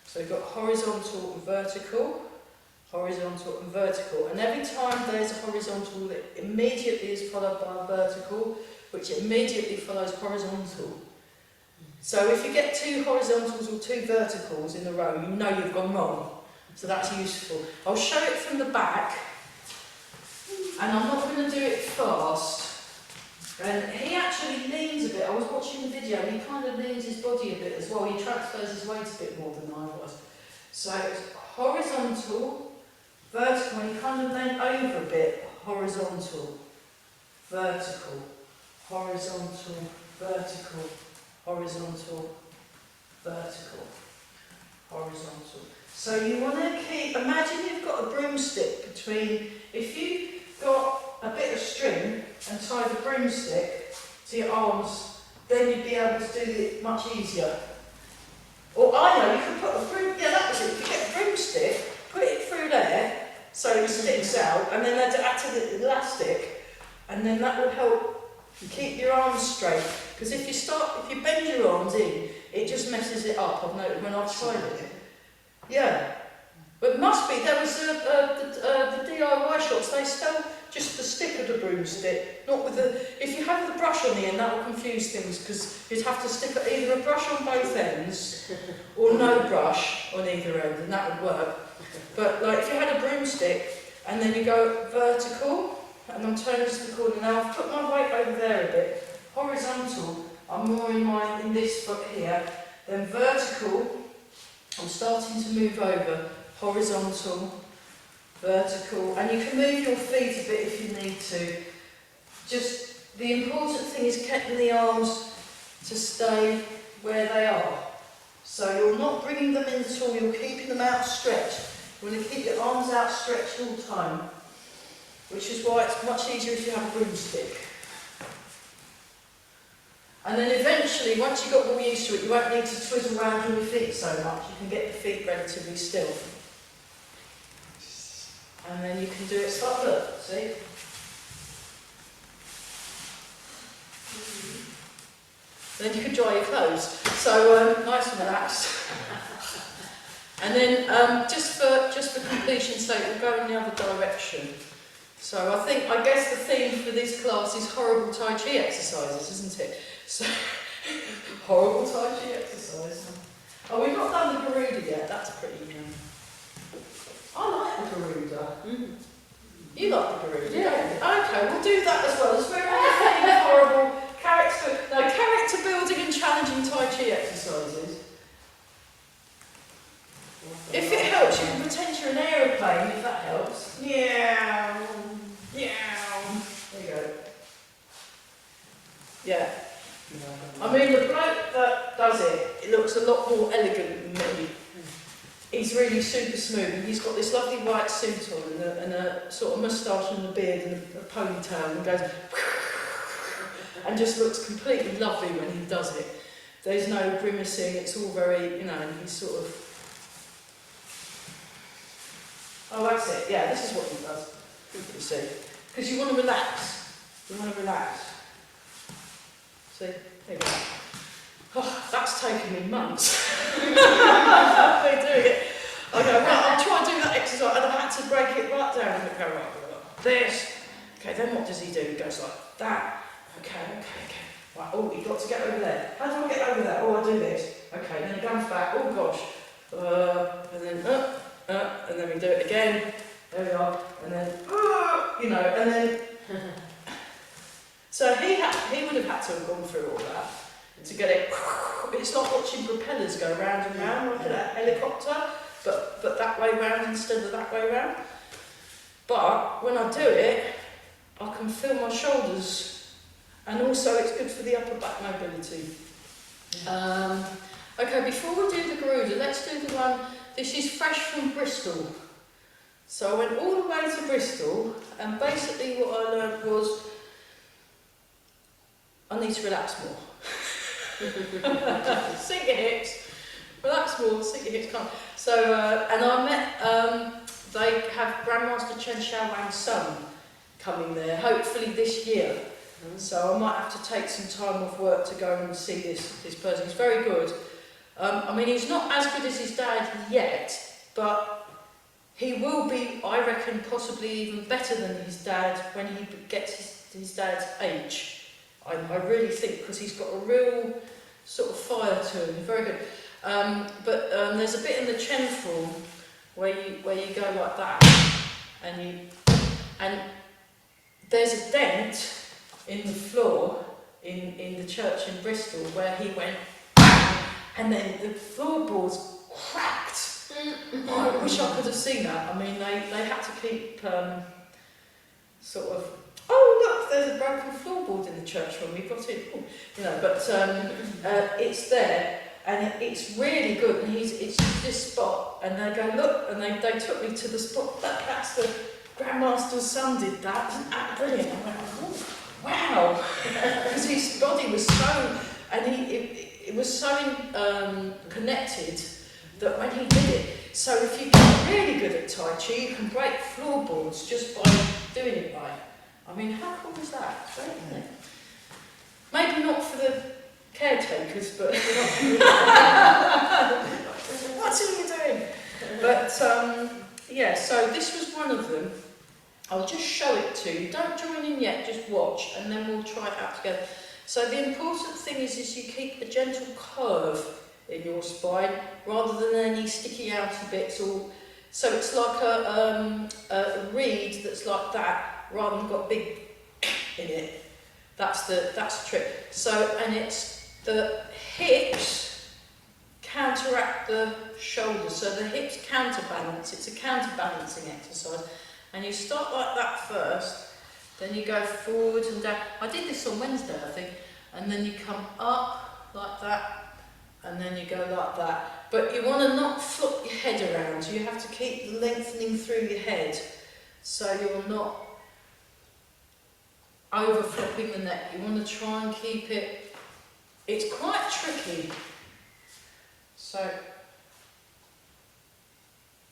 So you've got horizontal and vertical. Horizontal and vertical, and every time there's a horizontal, it immediately is followed by a vertical, which immediately follows horizontal. So if you get two horizontals or two verticals in a row, you know you've gone wrong. So that's useful. I'll show it from the back, and I'm not going to do it fast. And he actually leans a bit. I was watching the video, and he kind of leans his body a bit as well. He transfers his weight a bit more than I was. So it's horizontal, vertical, and you kind of lean over a bit. Horizontal, vertical, horizontal, vertical, horizontal, vertical, horizontal. So you want to imagine you've got a broomstick between, if you've got a bit of string and tie the broomstick to your arms, then you'd be able to do it much easier. Or I know, you can put a broom, yeah, that was it. If you get a broomstick, put it through there so it sticks out, and then add to the elastic, and then that will help keep your arms straight. Because if you bend your arms in, it just messes it up. I've noticed when I've tried it. Yeah, but it must be. There was the DIY shops. They sell just the stick of the broomstick, not with the. If you have the brush on the end, that will confuse things because you'd have to stick either a brush on both ends or no brush on either end, and that would work. But like if you had a broomstick and then you go vertical, and I'm turning to the corner now. I've put my weight over there a bit. Horizontal, I'm more in this foot here. Then vertical, I'm starting to move over. Horizontal, vertical, and you can move your feet a bit if you need to. Just the important thing is keeping the arms to stay where they are. So you're not bringing them in at all, you're keeping them outstretched. You want to keep your arms outstretched all the time, which is why it's much easier if you have a broomstick. And then eventually, once you've got more used to it, you won't need to twizzle around on your feet so much. You can get the feet relatively still. And then you can do it, stop, look, see? Then you can dry your clothes. So nice and relaxed. And then just for completion's sake, we'll go in the other direction. So I guess the theme for this class is horrible Tai Chi exercises, isn't it? So horrible Tai Chi exercise. Oh, we've not done the Garuda yet. That's pretty. I like the Garuda. You like the Garuda? Yeah. Okay, we'll do that as well. There's very many horrible character building and challenging Tai Chi exercises. If it helps, you can pretend you're an aeroplane. If that helps. Yeah. Yeah. There you go. Yeah. I mean, the bloke that does it looks a lot more elegant than me. He's really super smooth, and he's got this lovely white suit on and a sort of moustache and a beard and a ponytail, and goes and just looks completely lovely when he does it. There's no grimacing, it's all very, he's sort of... Oh, that's it, yeah, this is what he does, you see. Because you want to relax. You want to relax. See, there you go. Oh, that's taken me months. Doing it. I go, right, I'll try and do that exercise, and I had to break it right down and go, right, this. Okay, then what does he do? He goes like that. Okay. Right, oh, you've got to get over there. How do I get over there? Oh, I do this. Okay, then he comes back. Oh, gosh. And then we do it again. There we are. And then, and then... So he would have had to have gone through all that to get it. It's not watching propellers go round foot that way round instead of that way round. But when I do it, I can feel my shoulders, and also it's good for the upper back mobility. Okay, before we do the Garuda, let's do the one, this is fresh from Bristol. So I went all the way to Bristol, and basically what I learned was I need to relax more. Sink your hips, relax more, sink your hips, come. So, and I met, they have Grandmaster Chen Xiaowang's son coming there, hopefully this year. So I might have to take some time off work to go and see this person. He's very good. I mean, he's not as good as his dad yet, but he will be, I reckon, possibly even better than his dad when he gets his dad's age. I really think, because he's got a real sort of fire to him. Very good. But there's a bit in the Chen form where you go like that, and there's a dent in the floor in the church in Bristol where he went, and then the floorboards cracked. I wish I could have seen that. I mean, they had to keep sort of, oh look, there's a broken floorboard in the church when we got in, you know. But it's there, and it's really good. And it's this spot, and they go look, and they took me to the spot. That's the Grandmaster's son did that. Isn't that brilliant? I went, oh, wow, because his body was so, and it was so connected that when he did it. So if you get really good at Tai Chi, you can break floorboards just by doing it right. I mean, how cool is that? It's great, isn't it? Maybe not for the caretakers, but what's he doing? But yeah, so this was one of them. I'll just show it to you. Don't join in yet, just watch, and then we'll try it out together. So the important thing is you keep a gentle curve in your spine, rather than any sticky outy bits. Or so it's like a reed that's like that, rather than got big in it. That's the trick. So, and it's the hips counteract the shoulders. So the hips counterbalance. It's a counterbalancing exercise. And you start like that first, then you go forward and down. I did this on Wednesday, I think. And then you come up like that, and then you go like that. But you want to not flop your head around. You have to keep the lengthening through your head, so you're not over flopping the neck. You want to try and keep it. It's quite tricky.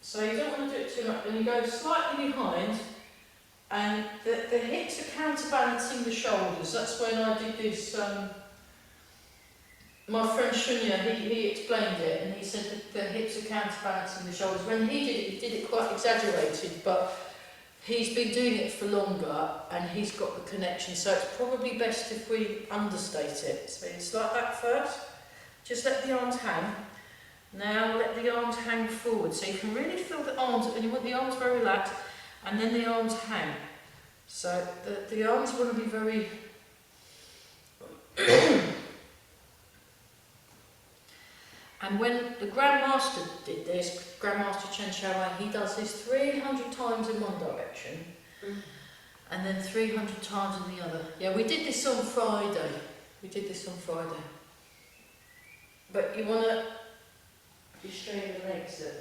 So you don't want to do it too much. And you go slightly behind, and the hips are counterbalancing the shoulders. That's when I did this. My friend Shunya, he explained it, and he said that the hips are counterbalancing the shoulders. When he did it quite exaggerated, but he's been doing it for longer, and he's got the connection, so it's probably best if we understate it. So it's like that first. Just let the arms hang. Now let the arms hang forward, so you can really feel the arms, and you want the arms very relaxed, and then the arms hang. So the arms want to be very... And when the Grandmaster did this, Grandmaster Chen Xiaowang, he does this 300 times in one direction, and then 300 times in the other. Yeah, we did this on Friday. But you want to... You strain the legs up.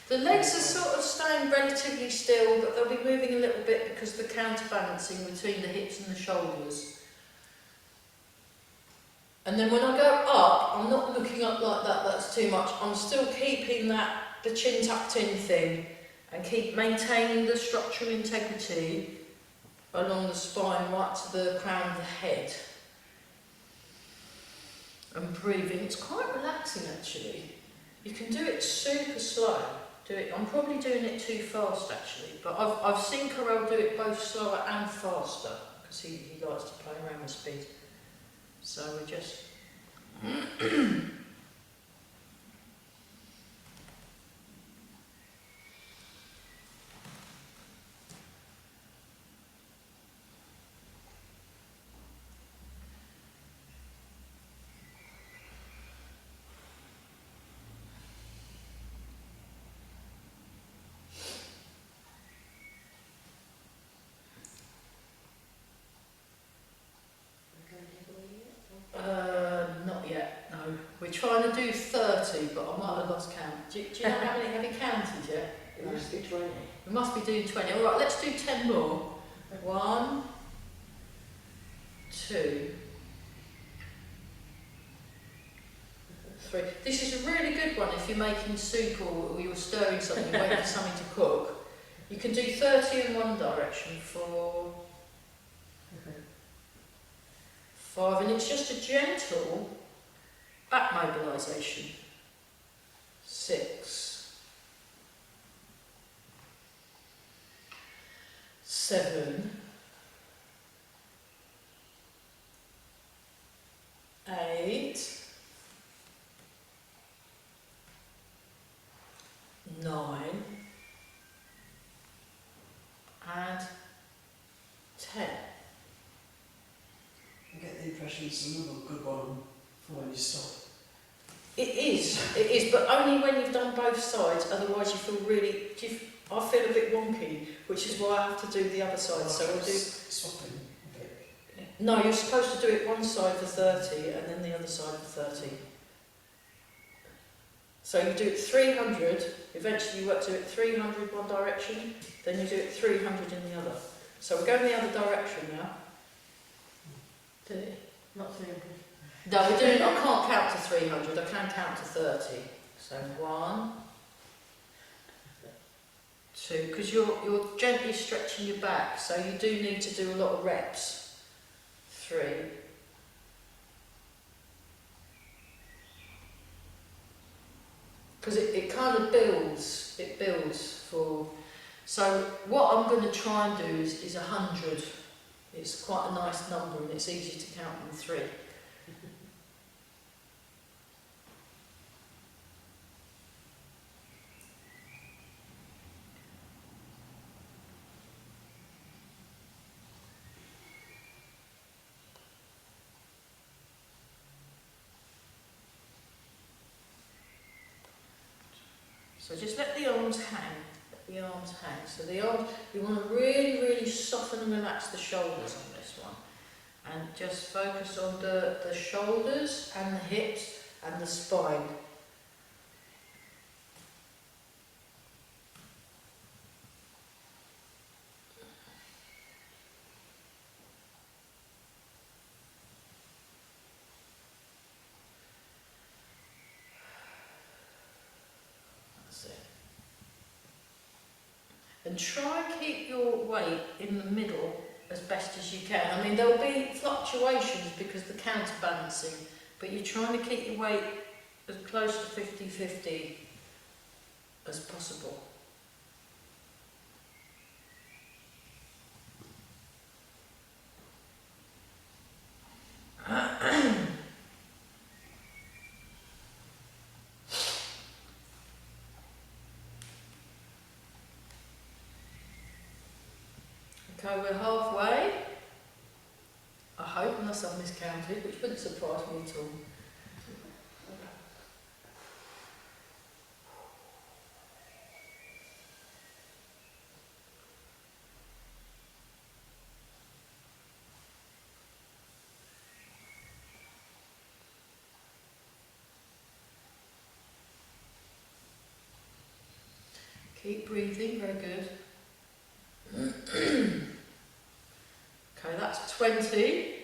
The legs are sort of staying relatively still, but they'll be moving a little bit because the counterbalancing between the hips and the shoulders. And then when I go up, I'm not looking up like that, that's too much. I'm still keeping the chin tucked in thing, and keep maintaining the structural integrity along the spine right to the crown of the head. And breathing. It's quite relaxing actually. You can do it super slow. I'm probably doing it too fast actually, but I've seen Carell do it both slower and faster, because he likes to play around with speed. So we just... We're trying to do 30, but I might have lost count. Do you know how many have you counted yet? It must be 20. We must be doing 20. All right, let's do 10 more. 1, 2, 3. This is a really good one if you're making soup or you're stirring something, waiting for something to cook. You can do 30 in one direction for 5, and it's just a gentle back mobilisation. 6, 7, 8, 9, and 10. I get the impression it's another good one for when you stop. It is, but only when you've done both sides, otherwise you feel really, I feel a bit wonky, which is why I have to do the other side, so we'll do... Swapping a bit. No, you're supposed to do it one side for 30 and then the other side for 30. So you do it 300, eventually you work to it 300 one direction, then you do it 300 in the other. So we're going the other direction now. Did it? Not 300. No, we're doing, I can't count to 300, I can count to 30. So 1, 2, because you're gently stretching your back, so you do need to do a lot of reps. 3, 'cause it kind of builds, for, so what I'm going to try and do is 100. It's quite a nice number and it's easy to count in 3. So just let the arms hang, So the arms, you want to really, really soften and relax the shoulders on this one. And just focus on the shoulders and the hips and the spine. And try and keep your weight in the middle as best as you can. I mean, there'll be fluctuations because the counterbalancing, but you're trying to keep your weight as close to 50-50 as possible. Okay, we're halfway. I hope, unless I've miscounted, which wouldn't surprise me at all. Keep breathing, very good. Okay, that's 20.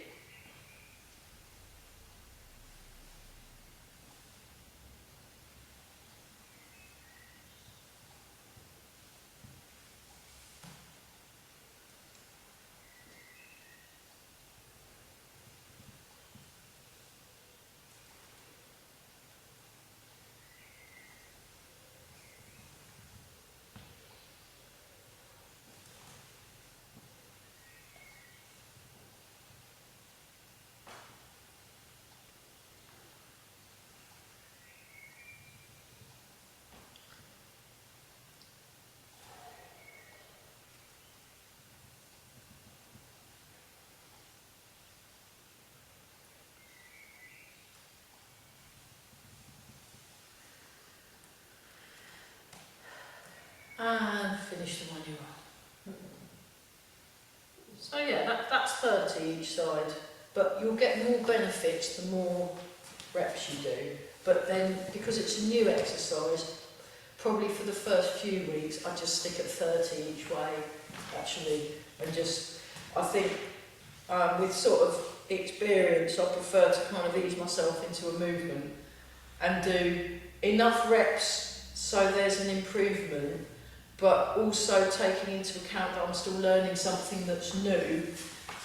And finish the one you're on. So yeah, that's 30 each side, but you'll get more benefits the more reps you do. but then because it's a new exercise, probably for the first few weeks I just stick at 30 each way actually, and just, I think with sort of experience I prefer to kind of ease myself into a movement and do enough reps so there's an improvement, but also taking into account that I'm still learning something that's new,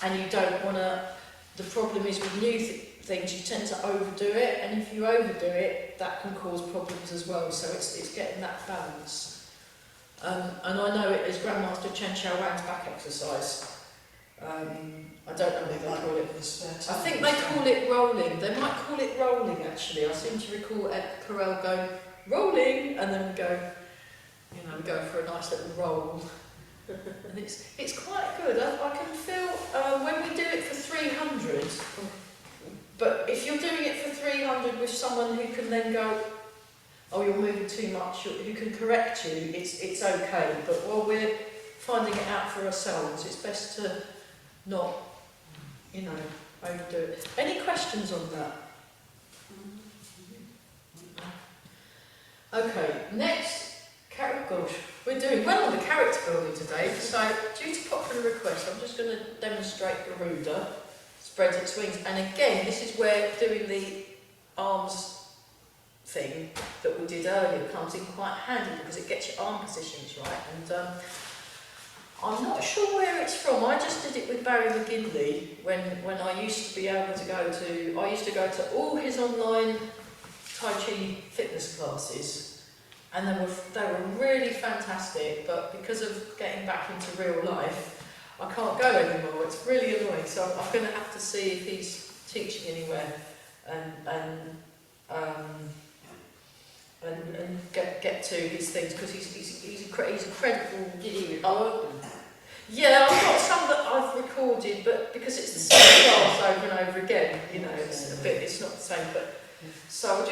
and you don't want to, the problem is with new things you tend to overdo it, and if you overdo it that can cause problems as well, so it's getting that balance. And I know it as Grandmaster Chen Chao Wang's back exercise. I don't know what they call it. I think they call it rolling. They might call it rolling actually. I seem to recall Ed Carell go rolling and then go, you know, go for a nice little roll. And it's quite good. I can feel when we do it for 300, but if you're doing it for 300 with someone who can then go, oh, you're moving too much, who can correct you, it's okay. But while we're finding it out for ourselves, it's best to not, you know, overdo it. Any questions on that? Okay, next, gosh, we're doing well on the character building today, so due to popular request, I'm just going to demonstrate Garuda, spreads its wings, and again, this is where doing the arms thing that we did earlier comes in quite handy because it gets your arm positions right, and I'm not sure where it's from. I just did it with Barry McGinley when I used to be able to go to, I used to go to all his online Tai Chi fitness classes, and they were really fantastic, but because of getting back into real life, I can't go anymore. It's really annoying, so I'm going to have to see if he's teaching anywhere and get to his things, because he's incredible. Yeah, I've got some that I've recorded, but because it's the same class over and over again, you know, it's not the same. But so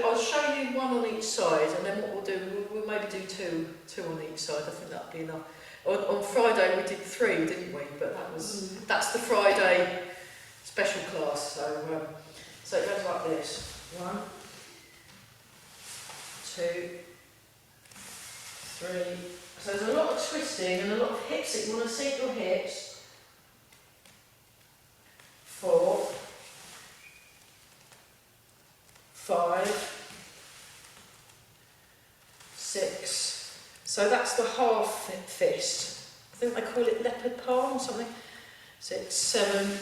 I'll show you one on each side, and then what we'll do, we'll maybe do two on each side. I think that'll be enough. On Friday we did 3, didn't we? But that's the Friday special class. So it goes like this: 1, 2, 3. So there's a lot of twisting and a lot of hips that you want to sink your hips. 4, 5, 6. So that's the half fist. I think they call it leopard palm or something. 6, 7,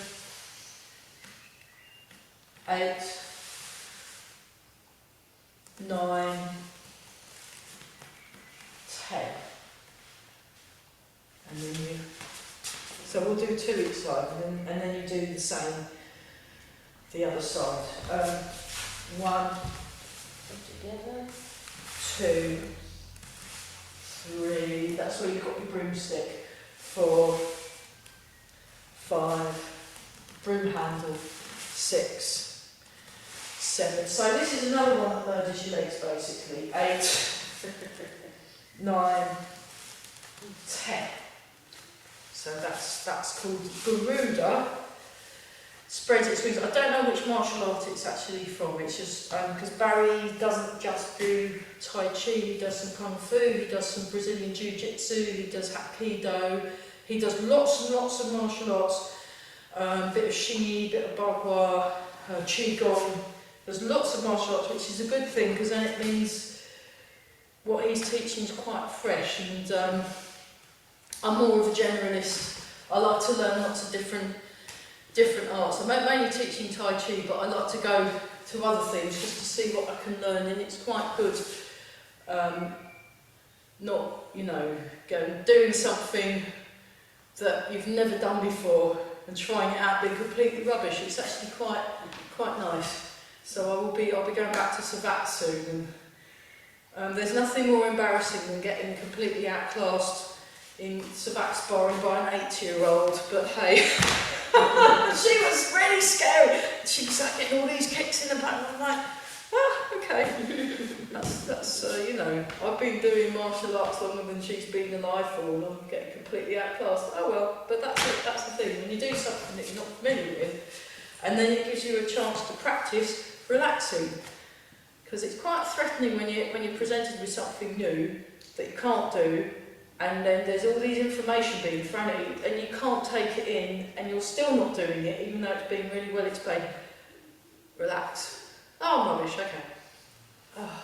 8, 9, 10. And then so we'll do 2 each side, and then you do the same the other side. 1, together, 2, 3. That's where you've got your broomstick. 4, 5, broom handle. 6, 7. So this is another one that merges your legs basically. 8, 9, 10. So that's called Garuda. Spreads its wings. I don't know which martial art it's actually from. It's just because Barry doesn't just do Tai Chi. He does some Kung Fu. He does some Brazilian Jiu-Jitsu. He does Hapkido. He does lots and lots of martial arts. Bit of Xingyi, bit of Bagua, Qigong. There's lots of martial arts, which is a good thing because then it means what he's teaching is quite fresh, and I'm more of a generalist. I like to learn lots of different arts. I'm mainly teaching Tai Chi, but I like to go to other things just to see what I can learn, and it's quite good. Not, you know, doing something that you've never done before and trying it out being completely rubbish. It's actually quite nice. So I'll be going back to Savat soon, and there's nothing more embarrassing than getting completely outclassed in Savat sparring by an 8-year-old, but hey, she was really scary. She was like getting all these kicks in the back, and I'm like, okay. That's you know, I've been doing martial arts longer than she's been alive for, and I'm getting completely outclassed. Oh well, but that's it, that's the thing. When you do something that you're not familiar with, and then it gives you a chance to practice relaxing. Because it's quite threatening when you're presented with something new that you can't do, and then there's all these information being thrown at you, and you can't take it in, and you're still not doing it, even though it's being really well explained. Relax. Oh, rubbish, okay. Oh.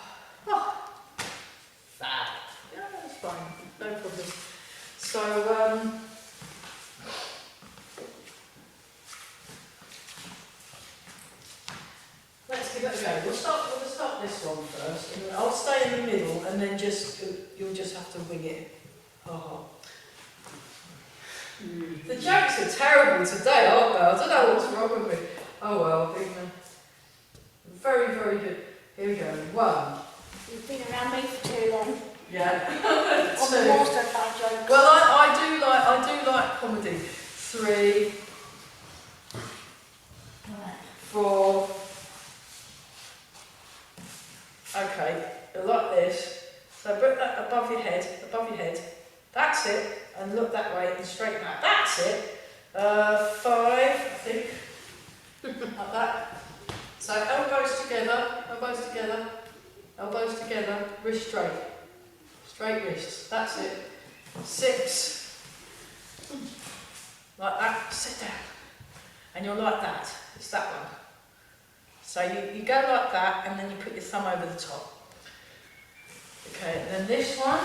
Fab. Yeah, that's fine, no problem. So, let's give it a go. We'll start this one first, and I'll stay in the middle, and then you'll just have to wing it. Oh. The jokes are terrible today, aren't they? I don't know what's wrong with me. Oh well, very, very good. Here we go. 1. You've been around me for too long. Yeah. On the 2. most of bad jokes. Well, I do like comedy. 3. 4. Okay, like this. So put that above your head. That's it. And look that way and straighten that. That's it. 5, I think. Like that. So elbows together, wrist straight. Straight wrists. That's it. 6. Like that. Sit down. And you're like that. It's that one. So you go like that, and then you put your thumb over the top. Okay, and then this one,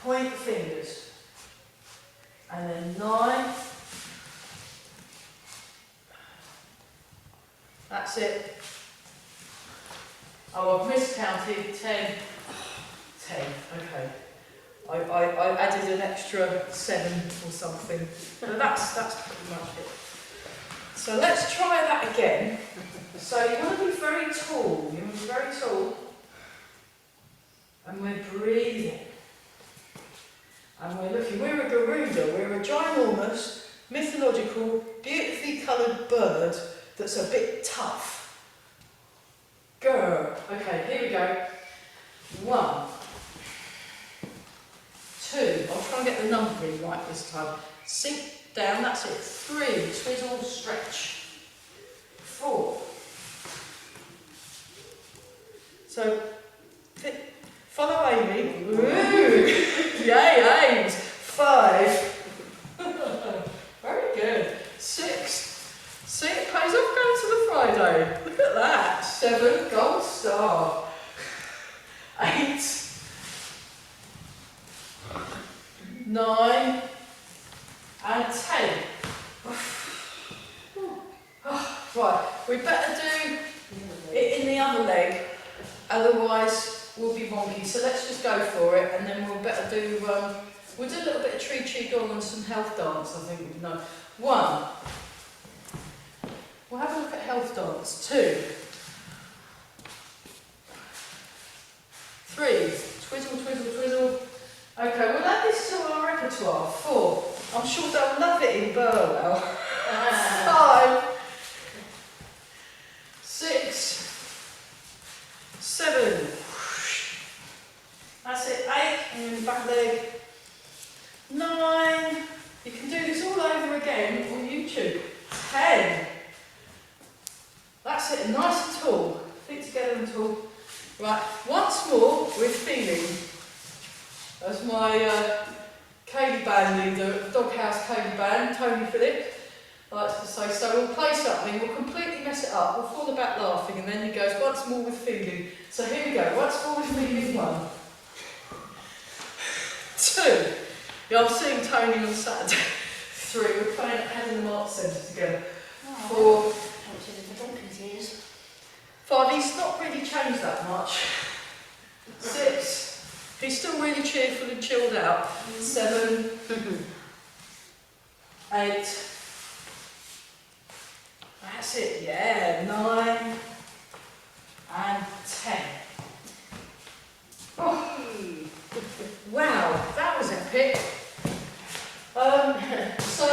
point the fingers. And then 9. That's it. Oh, I've miscounted. 10. 10, okay. I added an extra 7 or something. But that's pretty much it. So let's try that again. So you want to be very tall. You want to be very tall. And we're breathing. And we're looking. We're a Garuda. We're a ginormous, mythological, beautifully coloured bird that's a bit tough. Go. Okay, here we go. 1. 2. I'll try and get the numbering right this time. Sink down, that's it. 3, twizzle, stretch. 4. So, follow Amy. Woo! Yay, Ames. 5. Very good. 6. See, it pays off going to the Friday. Look at that. 7, gold star. 8. 9. And 10. Right, we better do it in the other leg, otherwise we'll be wonky. So let's just go for it, and then we'll better do, we'll do a little bit of tree qigong and some health dance, I think. No. 1. We'll have a look at health dance. 2. 3. Twizzle, twizzle, twizzle. Okay, we'll add this to our repertoire. 4. I'm sure they'll love it in Burwell. 5. 6. 7. That's it. 8. And then back leg. 9. You can do this all over again on YouTube. 10. That's it. Nice and tall. Feet together and tall. Right. Once more with feeling. As my Cayley band leader, Doghouse Cayley band, Tony Phillip, likes to say. So we'll play something, we'll completely mess it up, we'll fall about laughing, and then he goes, once more with feeling. So here we go, once more with feeling. 1. 2. Yeah, I'm seeing Tony on Saturday. 3. We're playing at Haddon Arts Centre together. 4. 5. He's not really changed that much. 6. He's still really cheerful and chilled out. 7. 8. That's it, yeah. 9. And 10. Oh. Wow, that was epic. So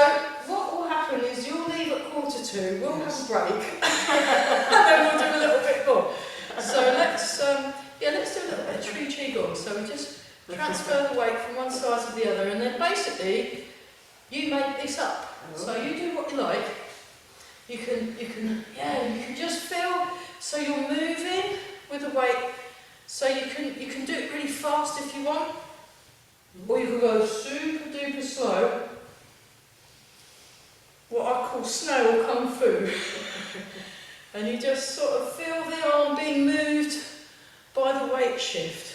what will happen is you'll leave at 1:45, we'll have a break, and then we'll do a little bit more. So let's do a little bit of tree qigong. So we just transfer the weight from one side to the other, and then basically you make this up. So you do what you like. You can just feel. So you're moving with a weight. So you can do it really fast if you want, or you can go super duper slow. What I call snail kung fu. And you just sort of feel the arm being moved by the weight shift.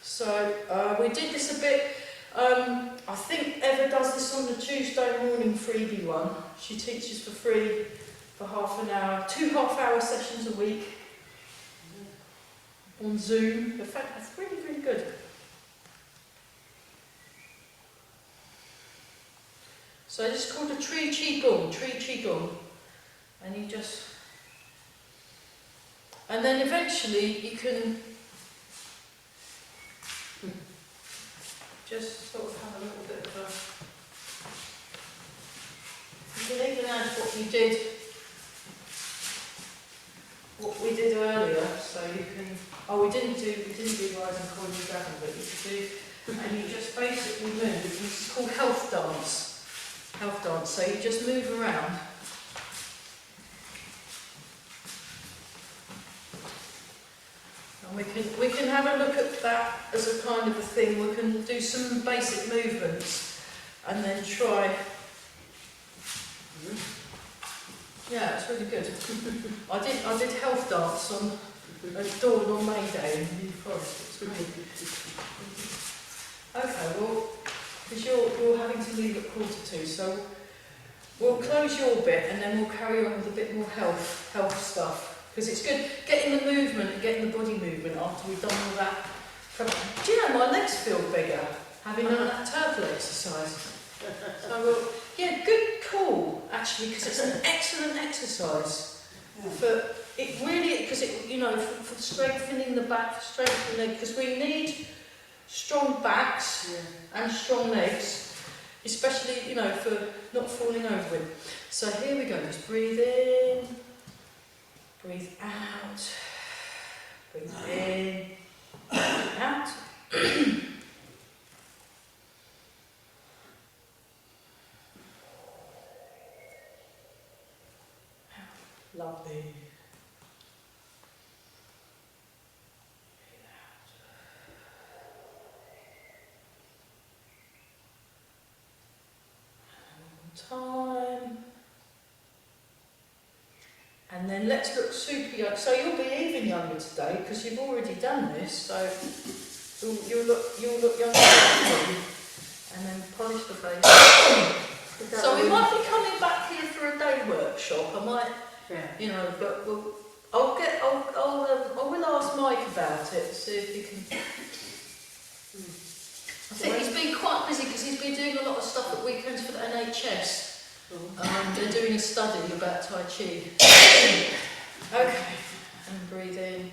So we did this a bit. I think Eva does this on the Tuesday morning freebie one. She teaches for free for half an hour, 2 half-hour sessions a week on Zoom. In fact, that's really, really good. So it's called a tree qigong, and you just, and then eventually you can just sort of have a little bit of a, you can even add what we did earlier, so you can, we didn't do rising coin and dragon, but you could do, and you just basically move, it's called health dance, so you just move around. And we can have a look at that as a kind of a thing. We can do some basic movements and then try. Yeah, it's really good. I did health dance at dawn on May Day in the New Forest. It's really good. Okay, well, because you're having to leave at 1:45, so we'll close your bit and then we'll carry on with a bit more health stuff. Because it's good getting the movement and getting the body movement after we've done all that. Do you know, my legs feel bigger having done that turtle exercise. So, yeah, good call, actually, because it's an excellent exercise. But it really, because it, you know, for strengthening the back, for strengthening the leg, because we need strong backs and strong legs, especially, you know, for not falling over it. So here we go, just breathe in. Breathe out, breathe in, breathe out. Lovely. Breathe out. One more time. And then let's look super young. So you'll be even younger today because you've already done this. So you'll look younger. And then polish the face. So we might be coming back here for a day workshop. I might, you know, but I will ask Mike about it. See if he can. I think he's been quite busy because he's been doing a lot of stuff at weekends for the NHS. They're doing a study about Tai Chi. Okay, and breathe in,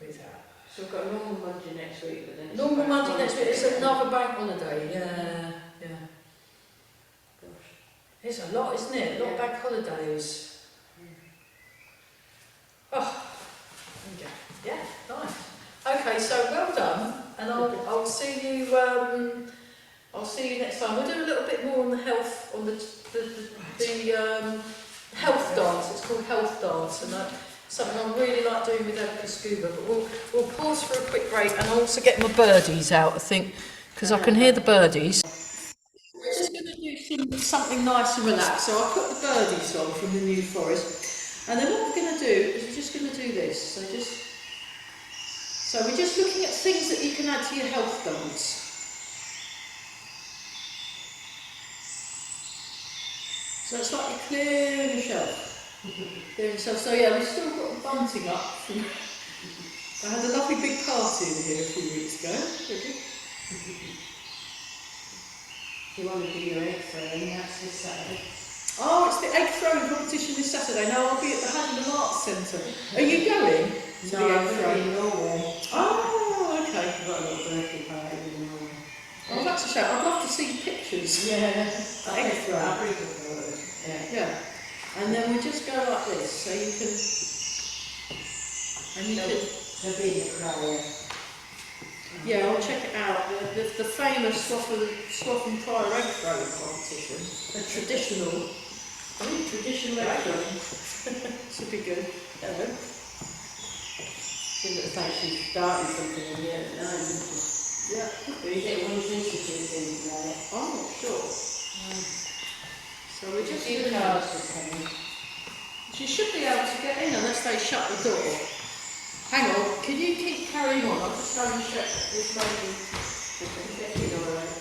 breathe out. So we've got a normal Monday next week, but then normal Monday next week. It's another bank holiday. Yeah. Gosh. It's a lot, isn't it? A lot of bank holidays. Oh, yeah, nice. Okay, so well done, and I'll see you. I'll see you next time. We'll do a little bit more on the health, on the health dance. It's called health dance, and that's something I really like doing with Eva Scuba. But we'll pause for a quick break, and I'll also get my birdies out, I think, because I can hear the birdies. We're just going to do something nice and relaxed. So I'll put the birdies on from the New Forest, and then what we're going to do is we're just going to do this. So we're just looking at things that you can add to your health dance. So it's like you're clearing yourself. So yeah, we've still got the bunting up. I had a lovely big party in here a few weeks ago. You want to do your egg throwing, that's this Saturday. Oh, it's the egg throwing competition this Saturday. Now I'll be at the Haddon Arts Centre. Are you going to the egg throwing? In Norway. Oh, okay. I've got a little birthday party in Norway. Oh, that's a shame. I'd love to see pictures. Yeah, Egg throwing. Yeah. And then we just go like this, so you can. And you can. There'll be a crowd. Yeah, I'll check it out. The famous Swaff and Prior egg throwing competition. A traditional egg throwing. Should be good. Hello. She looks like she's starting something in here at 9, isn't she? Yeah. Is it one of the institutes in there? I'm not sure. So we're just Two doing cars that. just coming. She should be able to get in unless they shut the door. Hang on, can you keep carrying on? I'll just go and check this lady. Get in all right.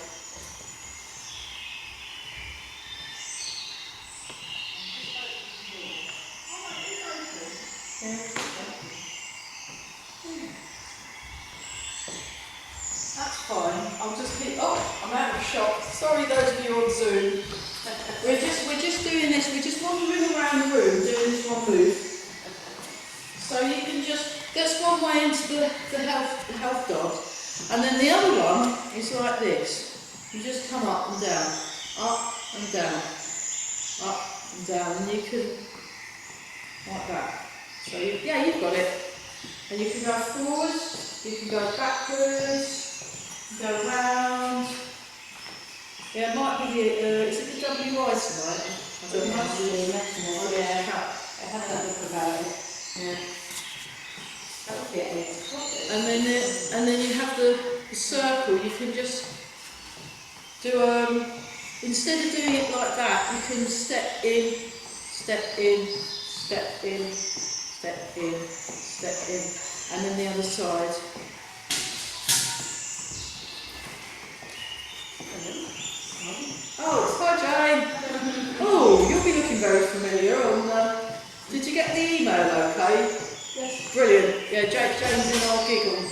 That's fine. I'll just keep. Oh, I'm out of shot. Sorry, those of you on Zoom. We're just doing this. We're just wandering around the room doing this one move. So you can just. That's one way into the health dog, and then the other one is like this. You just come up and down, up and down, up and down, and you can like that. So yeah, you've got it. And you can go forwards. You can go backwards. Go round. Yeah, it might be the, is it the WI tonight? I don't know. Yeah, I have that look about it. Yeah. That would be 8 o'clock. And then you have the circle. You can just do instead of doing it like that, you can step in, step in, step in, step in, step in, and then the other side. Oh, hi Jane. Oh, you'll be looking very familiar. Did you get the email okay? Yes. Brilliant. Yeah, Jane's in our gig on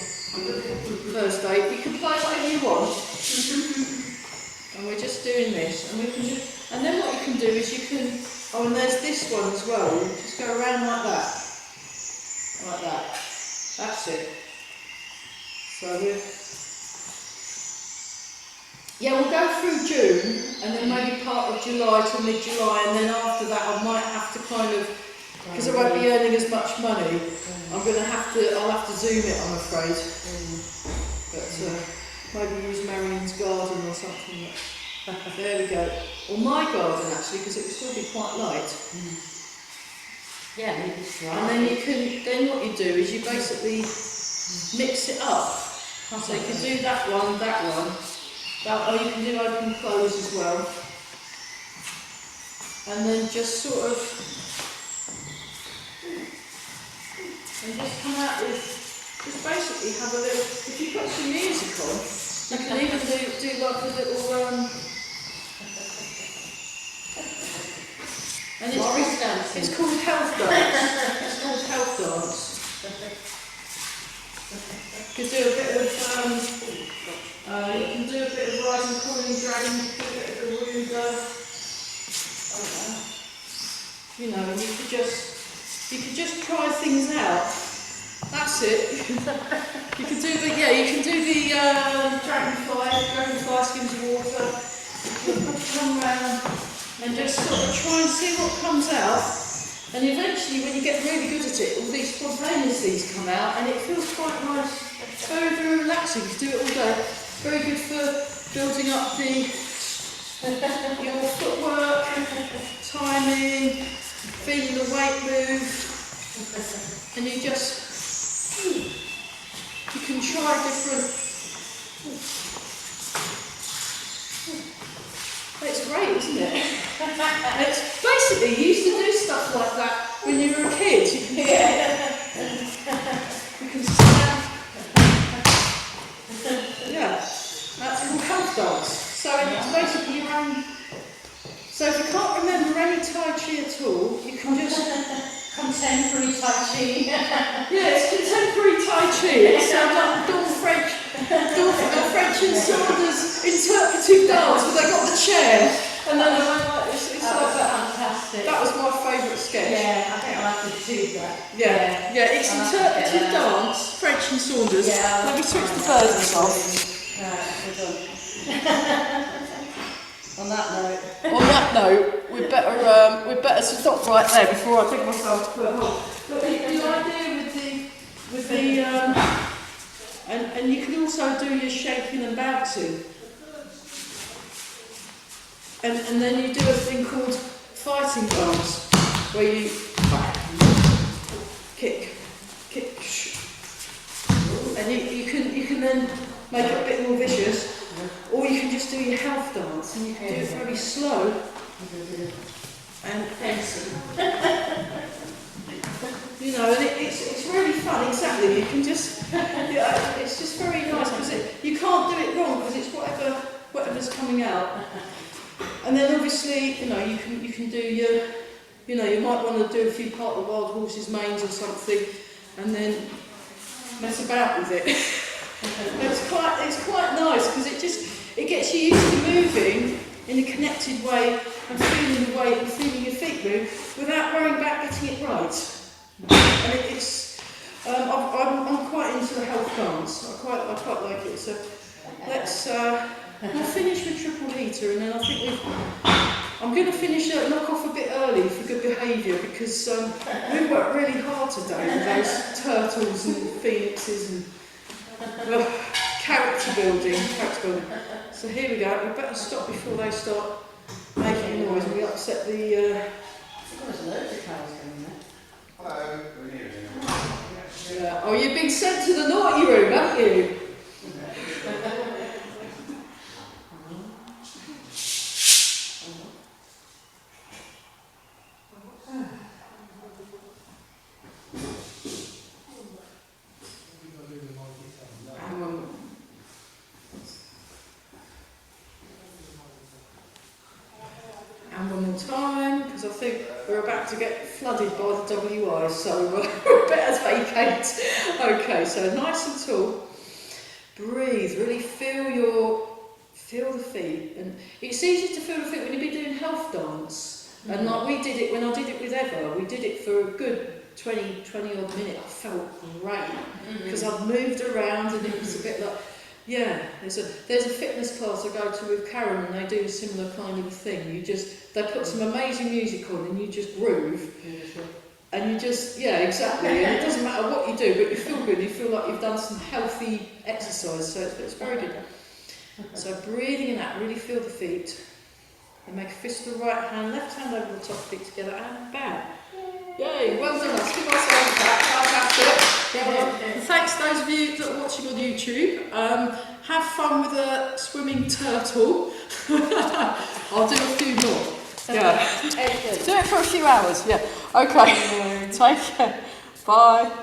Thursday. You can play whatever you want. And we're just doing this. And then what you can do is you can, oh, and there's this one as well. You just go around like that. Like that. That's it. So we'll go through June and then maybe part of July till mid-July, and then after that I might have to kind of, because I won't be earning as much money, I'll have to zoom it, I'm afraid. But maybe use Marion's garden or something. There we go. Or my garden actually, because it will still be quite light. Yeah, maybe it's right. And then what you do is you basically mix it up. So you can do that one, or you can do open close as well. And then just sort of, and just come out with, just basically have a little, if you put some music on, you can even do like a little, and it's called health dance. It's called health dance. You can do a bit of, you can do a bit of rising, crawling, dragging, a bit of Aruga. You know, and you could just try things out. That's it. You can do the dragonfly skims of water. You can come round and just sort of try and see what comes out. And eventually, when you get really good at it, all these spontaneousies come out, and it feels quite nice. Very, very relaxing to do it all day. Very good for building up your footwork, timing, feeling the weight move, and you can try different. It's great, isn't it? It's basically you used to do stuff like that when you were a kid. You can stand. Yeah, that's called health dance. So it's basically your own. So if you can't remember any Tai Chi at all, you can just contemporary Tai Chi. Yeah, it's contemporary Tai Chi. It's Dawn French and Saunders interpretive dance, where they got the chair and then they went like this. It's That like was that. fantastic. That was my favourite sketch. Yeah, I think I'll have to do that. Yeah, it's interpretive dance, French and Saunders. Yeah, let me switch the birds off. Right, we're done. On that note, we'd better stop right there before I take myself to put home. But the idea with the and you can also do your shaking and bouncing. And then you do a thing called fighting dance, where you kick, And you can then make it a bit more vicious, or you can just do your health dance, and you can do it very slow and fancy. You know, and it's really fun. Exactly, you can just it's just very nice because you can't do it wrong because it's whatever's coming out. And then obviously, you know, you can do your, you know, you might want to do a few part of wild horses manes or something, and then mess about with it. It's quite nice because it gets you used to moving in a connected way and feeling the weight and feeling your feet move without worrying about getting it right. And I'm quite into the health dance. I quite like it. So we'll finish with triple heater, and then I think I'm going to finish knock off a bit early for good behaviour because we worked really hard today with those turtles and phoenixes and character building. So here we go. We better stop before they start making noise and we upset the. There's loads of cows going there. Hello, we're here. Yeah. Oh, you've been sent to the naughty room, haven't you? And one more time, because I think we're about to get flooded by the WI, so we better vacate. Okay, so nice and tall. Breathe, really feel the feet. And it's easy to feel the feet when you've been doing health dance. And like we did it, when I did it with Eva, we did it for a good 20 odd minutes. I felt great, because I've moved around and it was a bit like, yeah, there's a fitness class I go to with Karen and they do a similar kind of thing. They put some amazing music on and you just groove. And you just, yeah, exactly. And it doesn't matter what you do, but you feel good. You feel like you've done some healthy exercise, so it's very good. So breathing in that, really feel the feet. And make a fist of the right hand, left hand over the top feet together and bow. Yay, well done. Let's give ourselves a clap. Fantastic. And thanks to those of you that are watching on YouTube. Have fun with a swimming turtle. I'll do a few more. Yeah. Do it for a few hours. Yeah. Okay. Take care. Bye.